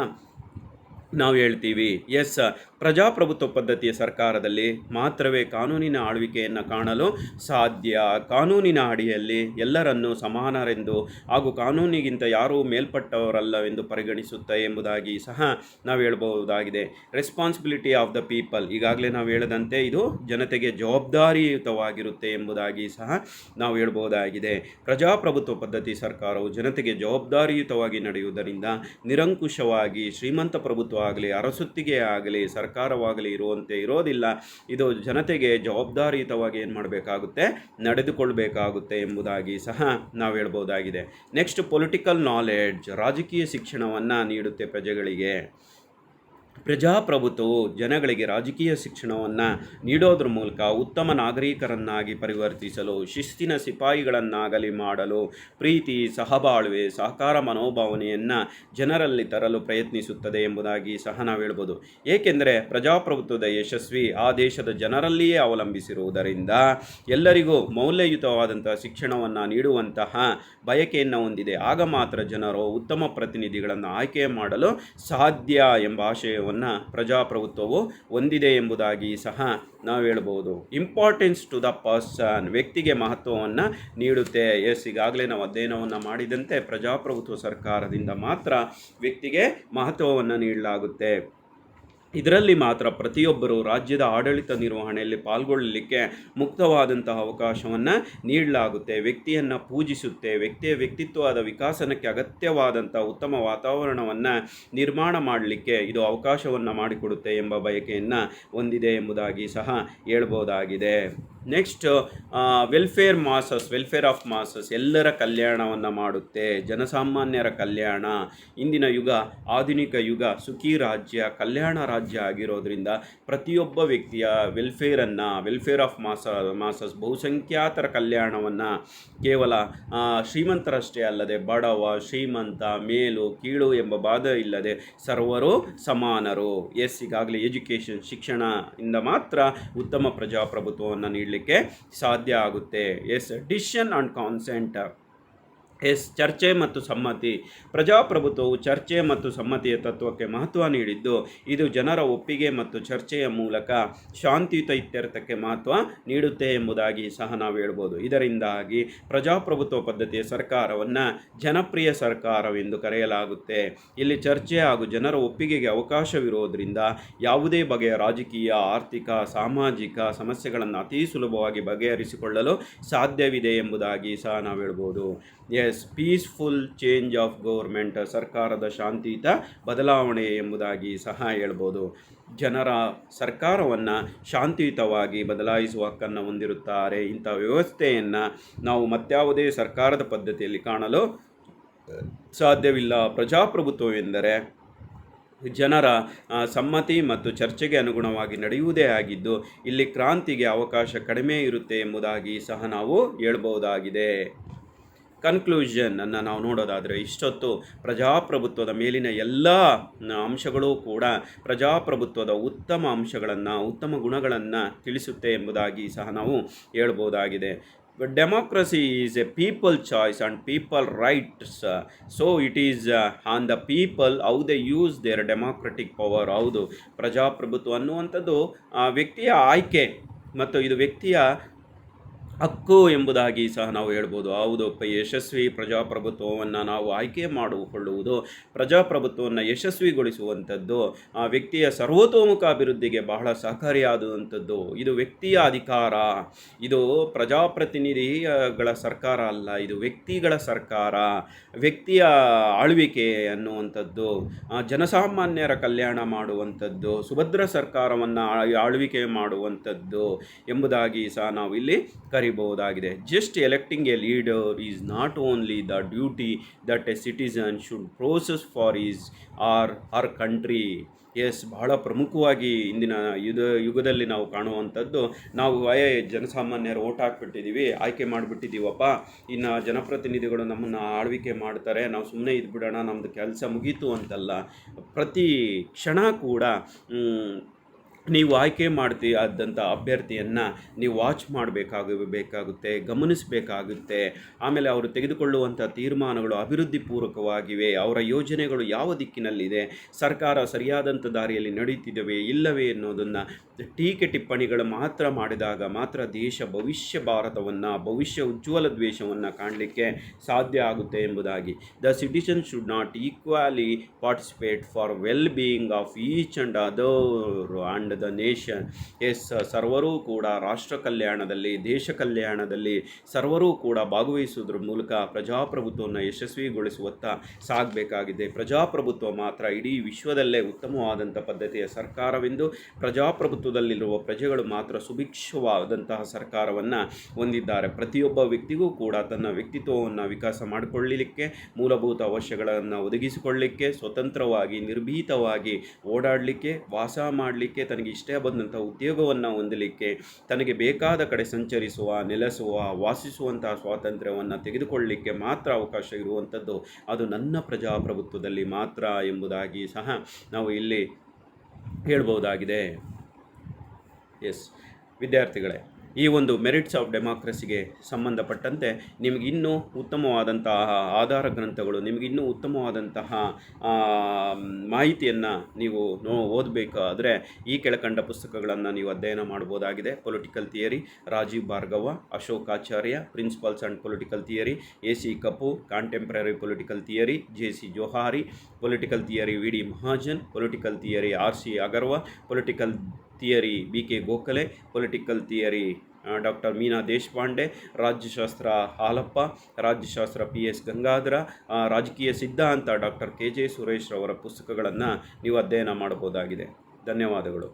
ನಾವು ಹೇಳ್ತೀವಿ. ಎಸ್, ಪ್ರಜಾಪ್ರಭುತ್ವ ಪದ್ಧತಿಯ ಸರ್ಕಾರದಲ್ಲಿ ಮಾತ್ರವೇ ಕಾನೂನಿನ ಆಳ್ವಿಕೆಯನ್ನು ಕಾಣಲು ಸಾಧ್ಯ. ಕಾನೂನಿನ ಅಡಿಯಲ್ಲಿ ಎಲ್ಲರನ್ನೂ ಸಮಾನರೆಂದು ಹಾಗೂ ಕಾನೂನಿಗಿಂತ ಯಾರೂ ಮೇಲ್ಪಟ್ಟವರಲ್ಲವೆಂದು ಪರಿಗಣಿಸುತ್ತೆ ಎಂಬುದಾಗಿ ಸಹ ನಾವು ಹೇಳಬಹುದಾಗಿದೆ. Responsibility of the people. ಈಗಾಗಲೇ ನಾವು ಹೇಳದಂತೆ ಇದು ಜನತೆಗೆ ಜವಾಬ್ದಾರಿಯುತವಾಗಿರುತ್ತೆ ಎಂಬುದಾಗಿ ಸಹ ನಾವು ಹೇಳಬಹುದಾಗಿದೆ. ಪ್ರಜಾಪ್ರಭುತ್ವ ಪದ್ಧತಿ ಸರ್ಕಾರವು ಜನತೆಗೆ ಜವಾಬ್ದಾರಿಯುತವಾಗಿ ನಡೆಯುವುದರಿಂದ ನಿರಂಕುಶವಾಗಿ ಶ್ರೀಮಂತ ಪ್ರಭುತ್ವ ಆಗಲಿ, ಅರಸೊತ್ತಿಗೆ ಆಗಲಿ, ಸರ್ಕಾರವಾಗಲಿ ಇರೋದಿಲ್ಲ. ಇದು ಜನತೆಗೆ ಜವಾಬ್ದಾರಿಯುತವಾಗಿ ಏನು ಮಾಡಬೇಕಾಗುತ್ತೆ, ನಡೆದುಕೊಳ್ಬೇಕಾಗುತ್ತೆ ಎಂಬುದಾಗಿ ಸಹ ನಾವು ಹೇಳ್ಬೋದಾಗಿದೆ. Next, political knowledge. ರಾಜಕೀಯ ಶಿಕ್ಷಣವನ್ನು ನೀಡುತ್ತೆ ಪ್ರಜೆಗಳಿಗೆ. ಪ್ರಜಾಪ್ರಭುತ್ವವು ಜನಗಳಿಗೆ ರಾಜಕೀಯ ಶಿಕ್ಷಣವನ್ನು ನೀಡೋದ್ರ ಮೂಲಕ ಉತ್ತಮ ನಾಗರಿಕರನ್ನಾಗಿ ಪರಿವರ್ತಿಸಲು, ಶಿಸ್ತಿನ ಸಿಪಾಯಿಗಳನ್ನಾಗಲಿ ಮಾಡಲು, ಪ್ರೀತಿ, ಸಹಬಾಳ್ವೆ, ಸಹಕಾರ ಮನೋಭಾವನೆಯನ್ನು ಜನರಲ್ಲಿ ತರಲು ಪ್ರಯತ್ನಿಸುತ್ತದೆ ಎಂಬುದಾಗಿ ಸಹ ನಾವು ಹೇಳ್ಬೋದು. ಏಕೆಂದರೆ ಪ್ರಜಾಪ್ರಭುತ್ವದ ಯಶಸ್ವಿ ಆ ದೇಶದ ಜನರಲ್ಲಿಯೇ ಅವಲಂಬಿಸಿರುವುದರಿಂದ ಎಲ್ಲರಿಗೂ ಮೌಲ್ಯಯುತವಾದಂತಹ ಶಿಕ್ಷಣವನ್ನು ನೀಡುವಂತಹ ಬಯಕೆಯನ್ನು ಹೊಂದಿದೆ. ಆಗ ಮಾತ್ರ ಜನರು ಉತ್ತಮ ಪ್ರತಿನಿಧಿಗಳನ್ನು ಆಯ್ಕೆ ಮಾಡಲು ಸಾಧ್ಯ ಎಂಬ ಆಶಯವನ್ನು ಪ್ರಜಾಪ್ರಭುತ್ವವು ಹೊಂದಿದೆ ಎಂಬುದಾಗಿ ಸಹ ನಾವು ಹೇಳ್ಬೋದು. Importance to the person. ವ್ಯಕ್ತಿಗೆ ಮಹತ್ವವನ್ನು ನೀಡುತ್ತೆ. ಎಸ್, ಈಗಾಗಲೇ ನಾವು ಅಧ್ಯಯನವನ್ನು ಮಾಡಿದಂತೆ ಪ್ರಜಾಪ್ರಭುತ್ವ ಸರ್ಕಾರದಿಂದ ಮಾತ್ರ ವ್ಯಕ್ತಿಗೆ ಮಹತ್ವವನ್ನು ನೀಡಲಾಗುತ್ತೆ. ಇದರಲ್ಲಿ ಮಾತ್ರ ಪ್ರತಿಯೊಬ್ಬರು ರಾಜ್ಯದ ಆಡಳಿತ ನಿರ್ವಹಣೆಯಲ್ಲಿ ಪಾಲ್ಗೊಳ್ಳಲಿಕ್ಕೆ ಮುಕ್ತವಾದಂತಹ ಅವಕಾಶವನ್ನು ನೀಡಲಾಗುತ್ತೆ. ವ್ಯಕ್ತಿಯನ್ನು ಪೂಜಿಸುತ್ತೆ. ವ್ಯಕ್ತಿಯ ವ್ಯಕ್ತಿತ್ವದ ವಿಕಾಸನಕ್ಕೆ ಅಗತ್ಯವಾದಂಥ ಉತ್ತಮ ವಾತಾವರಣವನ್ನು ನಿರ್ಮಾಣ ಮಾಡಲಿಕ್ಕೆ ಇದು ಅವಕಾಶವನ್ನು ಮಾಡಿಕೊಡುತ್ತೆ ಎಂಬ ಬಯಕೆಯನ್ನು ಹೊಂದಿದೆ ಎಂಬುದಾಗಿ ಸಹ ಹೇಳ್ಬೋದಾಗಿದೆ. Next, welfare of masses. ಎಲ್ಲರ ಕಲ್ಯಾಣವನ್ನು ಮಾಡುತ್ತೆ, ಜನಸಾಮಾನ್ಯರ ಕಲ್ಯಾಣ. ಇಂದಿನ ಯುಗ ಆಧುನಿಕ ಯುಗ, ಸುಖಿ ರಾಜ್ಯ, ಕಲ್ಯಾಣ ರಾಜ್ಯ ಆಗಿರೋದ್ರಿಂದ ಪ್ರತಿಯೊಬ್ಬ ವ್ಯಕ್ತಿಯ ವೆಲ್ಫೇರ್ ಆಫ್ ಮಾಸಸ್, ಬಹುಸಂಖ್ಯಾತರ ಕಲ್ಯಾಣವನ್ನು ಕೇವಲ ಶ್ರೀಮಂತರಷ್ಟೇ ಅಲ್ಲದೆ ಬಡವ, ಶ್ರೀಮಂತ, ಮೇಲು ಕೀಳು ಎಂಬ ಬಾಧ ಇಲ್ಲದೆ ಸರ್ವರು ಸಮಾನರು. ಎಸ್, ಈಗಾಗಲೇ ಎಜುಕೇಷನ್, ಶಿಕ್ಷಣ ಇಂದ ಮಾತ್ರ ಉತ್ತಮ ಪ್ರಜಾಪ್ರಭುತ್ವವನ್ನು ನೀಡಲಿಕ್ಕೆ ಸಾಧ್ಯ ಆಗುತ್ತೆ. Yes, decision and consent. ಚರ್ಚೆ ಮತ್ತು ಸಮ್ಮತಿ. ಪ್ರಜಾಪ್ರಭುತ್ವವು ಚರ್ಚೆ ಮತ್ತು ಸಮ್ಮತಿಯ ತತ್ವಕ್ಕೆ ಮಹತ್ವ ನೀಡಿದ್ದು, ಇದು ಜನರ ಒಪ್ಪಿಗೆ ಮತ್ತು ಚರ್ಚೆಯ ಮೂಲಕ ಶಾಂತಿಯುತ ಇತ್ಯರ್ಥಕ್ಕೆ ಮಹತ್ವ ನೀಡುತ್ತೆ ಎಂಬುದಾಗಿ ಸಹ ನಾವು ಹೇಳ್ಬೋದು. ಇದರಿಂದಾಗಿ ಪ್ರಜಾಪ್ರಭುತ್ವ ಪದ್ಧತಿಯ ಸರ್ಕಾರವನ್ನು ಜನಪ್ರಿಯ ಸರ್ಕಾರವೆಂದು ಕರೆಯಲಾಗುತ್ತೆ. ಇಲ್ಲಿ ಚರ್ಚೆ ಹಾಗೂ ಜನರ ಒಪ್ಪಿಗೆಗೆ ಅವಕಾಶವಿರೋದರಿಂದ ಯಾವುದೇ ಬಗೆಯ ರಾಜಕೀಯ, ಆರ್ಥಿಕ, ಸಾಮಾಜಿಕ ಸಮಸ್ಯೆಗಳನ್ನು ಅತಿ ಸುಲಭವಾಗಿ ಬಗೆಹರಿಸಿಕೊಳ್ಳಲು ಸಾಧ್ಯವಿದೆ ಎಂಬುದಾಗಿ ಸಹ ನಾವು ಹೇಳ್ಬೋದು. ಪೀಸ್ಫುಲ್ ಚೇಂಜ್ ಆಫ್ ಗೌರ್ಮೆಂಟ್, ಸರ್ಕಾರದ ಶಾಂತಿಯುತ ಬದಲಾವಣೆ ಎಂಬುದಾಗಿ ಸಹ ಹೇಳ್ಬೋದು. ಜನರ ಸರ್ಕಾರವನ್ನು ಶಾಂತಿಯುತವಾಗಿ ಬದಲಾಯಿಸುವ ಹಕ್ಕನ್ನು ಹೊಂದಿರುತ್ತಾರೆ. ಇಂಥ ವ್ಯವಸ್ಥೆಯನ್ನು ನಾವು ಮತ್ಯಾವುದೇ ಸರ್ಕಾರದ ಪದ್ಧತಿಯಲ್ಲಿ ಕಾಣಲು ಸಾಧ್ಯವಿಲ್ಲ. ಪ್ರಜಾಪ್ರಭುತ್ವವೆಂದರೆ ಜನರ ಸಮ್ಮತಿ ಮತ್ತು ಚರ್ಚೆಗೆ ಅನುಗುಣವಾಗಿ ನಡೆಯುವುದೇ ಆಗಿದ್ದು, ಇಲ್ಲಿ ಕ್ರಾಂತಿಗೆ ಅವಕಾಶ ಕಡಿಮೆ ಇರುತ್ತೆ ಎಂಬುದಾಗಿ ಸಹ ನಾವು ಹೇಳ್ಬೋದಾಗಿದೆ. ಕನ್ಕ್ಲೂಷನನ್ನು ನಾವು ನೋಡೋದಾದರೆ, ಇಷ್ಟೊತ್ತು ಪ್ರಜಾಪ್ರಭುತ್ವದ ಮೇಲಿನ ಎಲ್ಲ ಅಂಶಗಳೂ ಕೂಡ ಪ್ರಜಾಪ್ರಭುತ್ವದ ಉತ್ತಮ ಅಂಶಗಳನ್ನು, ಉತ್ತಮ ಗುಣಗಳನ್ನು ತಿಳಿಸುತ್ತೆ ಎಂಬುದಾಗಿ ಸಹ ನಾವು ಹೇಳ್ಬೋದಾಗಿದೆ. Democracy is a people choice and people rights, so it is on the people how they use their democratic power. ಹೌದು, ಪ್ರಜಾಪ್ರಭುತ್ವ ಅನ್ನುವಂಥದ್ದು ವ್ಯಕ್ತಿಯ ಆಯ್ಕೆ ಮತ್ತು ಇದು ವ್ಯಕ್ತಿಯ ಹಕ್ಕು ಎಂಬುದಾಗಿ ಸಹ ನಾವು ಹೇಳ್ಬೋದು. ಹೌದು, ಯಶಸ್ವಿ ಪ್ರಜಾಪ್ರಭುತ್ವವನ್ನು ನಾವು ಆಯ್ಕೆ ಮಾಡಿಕೊಳ್ಳುವುದು, ಪ್ರಜಾಪ್ರಭುತ್ವವನ್ನು ಯಶಸ್ವಿಗೊಳಿಸುವಂಥದ್ದು ಆ ವ್ಯಕ್ತಿಯ ಸರ್ವತೋಮುಖ ಅಭಿವೃದ್ಧಿಗೆ ಬಹಳ ಸಹಕಾರಿಯಾದಂಥದ್ದು. ಇದು ವ್ಯಕ್ತಿಯ ಅಧಿಕಾರ. ಇದು ಪ್ರಜಾಪ್ರತಿನಿಧಿಗಳ ಸರ್ಕಾರ ಅಲ್ಲ, ಇದು ವ್ಯಕ್ತಿಗಳ ಸರ್ಕಾರ. ವ್ಯಕ್ತಿಯ ಆಳ್ವಿಕೆ ಅನ್ನುವಂಥದ್ದು ಜನಸಾಮಾನ್ಯರ ಕಲ್ಯಾಣ ಮಾಡುವಂಥದ್ದು, ಸುಭದ್ರ ಸರ್ಕಾರವನ್ನು ಆಳ್ವಿಕೆ ಮಾಡುವಂಥದ್ದು ಎಂಬುದಾಗಿ ಸಹ ನಾವು ಇಲ್ಲಿ ಕರಿಬಹುದಾಗಿದೆ. Just electing a leader is not only the duty that a citizen should process for his or her country. ಬಹಳ ಪ್ರಮುಖವಾಗಿ ಇಂದಿನ ಯುಗದಲ್ಲಿ ನಾವು ಕಾಣುವಂಥದ್ದು, ನಾವು ಜನಸಾಮಾನ್ಯರು ಓಟ್ ಹಾಕ್ಬಿಟ್ಟಿದ್ದೀವಿ, ಆಯ್ಕೆ ಮಾಡಿಬಿಟ್ಟಿದ್ದೀವಪ್ಪ, ಇನ್ನು ಜನಪ್ರತಿನಿಧಿಗಳು ನಮ್ಮನ್ನು ಆಳ್ವಿಕೆ ಮಾಡ್ತಾರೆ, ನಾವು ಸುಮ್ಮನೆ ಇದ್ಬಿಡೋಣ, ನಮ್ಮದು ಕೆಲಸ ಮುಗೀತು ಅಂತಲ್ಲ. ಪ್ರತಿ ಕ್ಷಣ ಕೂಡ ನೀವು ಆಯ್ಕೆ ಆದಂಥ ಅಭ್ಯರ್ಥಿಯನ್ನು ನೀವು ವಾಚ್ ಮಾಡಬೇಕಾಗುತ್ತೆ, ಗಮನಿಸಬೇಕಾಗುತ್ತೆ. ಆಮೇಲೆ ಅವರು ತೆಗೆದುಕೊಳ್ಳುವಂಥ ತೀರ್ಮಾನಗಳು ಅಭಿವೃದ್ಧಿ ಪೂರ್ವಕವಾಗಿವೆ, ಅವರ ಯೋಜನೆಗಳು ಯಾವ ದಿಕ್ಕಿನಲ್ಲಿದೆ, ಸರ್ಕಾರ ಸರಿಯಾದಂಥ ದಾರಿಯಲ್ಲಿ ನಡೀತಿದ್ದೇವೆ ಇಲ್ಲವೇ ಅನ್ನೋದನ್ನು ಟೀಕೆ ಟಿಪ್ಪಣಿಗಳು ಮಾತ್ರ ಮಾಡಿದಾಗ ಮಾತ್ರ ದೇಶ ಭವಿಷ್ಯ ಭಾರತವನ್ನು, ಭವಿಷ್ಯ ಉಜ್ವಲ ದೇಶವನ್ನು ಕಾಣಲಿಕ್ಕೆ ಸಾಧ್ಯ ಆಗುತ್ತೆ ಎಂಬುದಾಗಿ. The citizen should not equally participate for well being of each and other and the nation. ಸರ್ವರೂ ಕೂಡ ರಾಷ್ಟ್ರ ಕಲ್ಯಾಣದಲ್ಲಿ, ದೇಶ ಕಲ್ಯಾಣದಲ್ಲಿ ಸರ್ವರೂ ಕೂಡ ಭಾಗವಹಿಸುವುದರ ಮೂಲಕ ಪ್ರಜಾಪ್ರಭುತ್ವವನ್ನು ಯಶಸ್ವಿಗೊಳಿಸುವತ್ತ ಸಾಗಬೇಕಾಗಿದೆ. ಪ್ರಜಾಪ್ರಭುತ್ವ ಮಾತ್ರ ಇಡೀ ವಿಶ್ವದಲ್ಲೇ ಉತ್ತಮವಾದಂಥ ಪದ್ಧತಿಯ ಸರ್ಕಾರವೆಂದು, ಪ್ರಜಾಪ್ರಭುತ್ವದಲ್ಲಿರುವ ಪ್ರಜೆಗಳು ಮಾತ್ರ ಸುಭಿಕ್ಷವಾದಂತಹ ಸರ್ಕಾರವನ್ನು ಹೊಂದಿದ್ದಾರೆ. ಪ್ರತಿಯೊಬ್ಬ ವ್ಯಕ್ತಿಗೂ ಕೂಡ ತನ್ನ ವ್ಯಕ್ತಿತ್ವವನ್ನು ವಿಕಾಸ ಮಾಡಿಕೊಳ್ಳಲಿಕ್ಕೆ, ಮೂಲಭೂತ ಅವಶ್ಯಗಳನ್ನು ಒದಗಿಸಿಕೊಳ್ಳಲಿಕ್ಕೆ, ಸ್ವತಂತ್ರವಾಗಿ ನಿರ್ಭೀತವಾಗಿ ಓಡಾಡಲಿಕ್ಕೆ, ವಾಸ ಮಾಡಲಿಕ್ಕೆ, ತನಗೆ ಇಷ್ಟೇ ಬಂದಂಥ ಉದ್ಯೋಗವನ್ನು ಹೊಂದಲಿಕ್ಕೆ, ತನಗೆ ಬೇಕಾದ ಕಡೆ ಸಂಚರಿಸುವ, ನೆಲೆಸುವ, ವಾಸಿಸುವಂತಹ ಸ್ವಾತಂತ್ರ್ಯವನ್ನು ತೆಗೆದುಕೊಳ್ಳಲಿಕ್ಕೆ ಮಾತ್ರ ಅವಕಾಶ ಇರುವಂಥದ್ದು ಅದು ನನ್ನ ಪ್ರಜಾಪ್ರಭುತ್ವದಲ್ಲಿ ಮಾತ್ರ ಎಂಬುದಾಗಿ ಸಹ ನಾವು ಇಲ್ಲಿ ಹೇಳ್ಬೋದಾಗಿದೆ. ವಿದ್ಯಾರ್ಥಿಗಳೇ, ಈ ಒಂದು ಮೆರಿಟ್ಸ್ ಆಫ್ ಡೆಮಾಕ್ರಸಿಗೆ ಸಂಬಂಧಪಟ್ಟಂತೆ ನಿಮಗಿನ್ನೂ ಉತ್ತಮವಾದಂತಹ ಆಧಾರ ಗ್ರಂಥಗಳು, ನಿಮಗಿನ್ನೂ ಉತ್ತಮವಾದಂತಹ ಮಾಹಿತಿಯನ್ನು ನೀವು ಓದಬೇಕಾದರೆ ಈ ಕೆಳಕಂಡ ಪುಸ್ತಕಗಳನ್ನು ನೀವು ಅಧ್ಯಯನ ಮಾಡ್ಬೋದಾಗಿದೆ. Political theory Rajeev Bhargava, Ashok Acharya, principles and political theory A C. Kapoor, contemporary political theory J C. Johari, political theory V D. Mahajan, political theory R C. Agarwal, political theory B K. Gokhale, political theory doctor Meena Deshpande, ರಾಜ್ಯಶಾಸ್ತ್ರ ಹಾಲಪ್ಪ, ರಾಜ್ಯಶಾಸ್ತ್ರ P.S. ಗಂಗಾಧರ, ರಾಜಕೀಯ ಸಿದ್ಧಾಂತ ಡಾಕ್ಟರ್ K.J. ಸುರೇಶ್ ರವರ ಪುಸ್ತಕಗಳನ್ನು ನೀವು ಅಧ್ಯಯನ ಮಾಡಬಹುದಾಗಿದೆ. ಧನ್ಯವಾದಗಳು.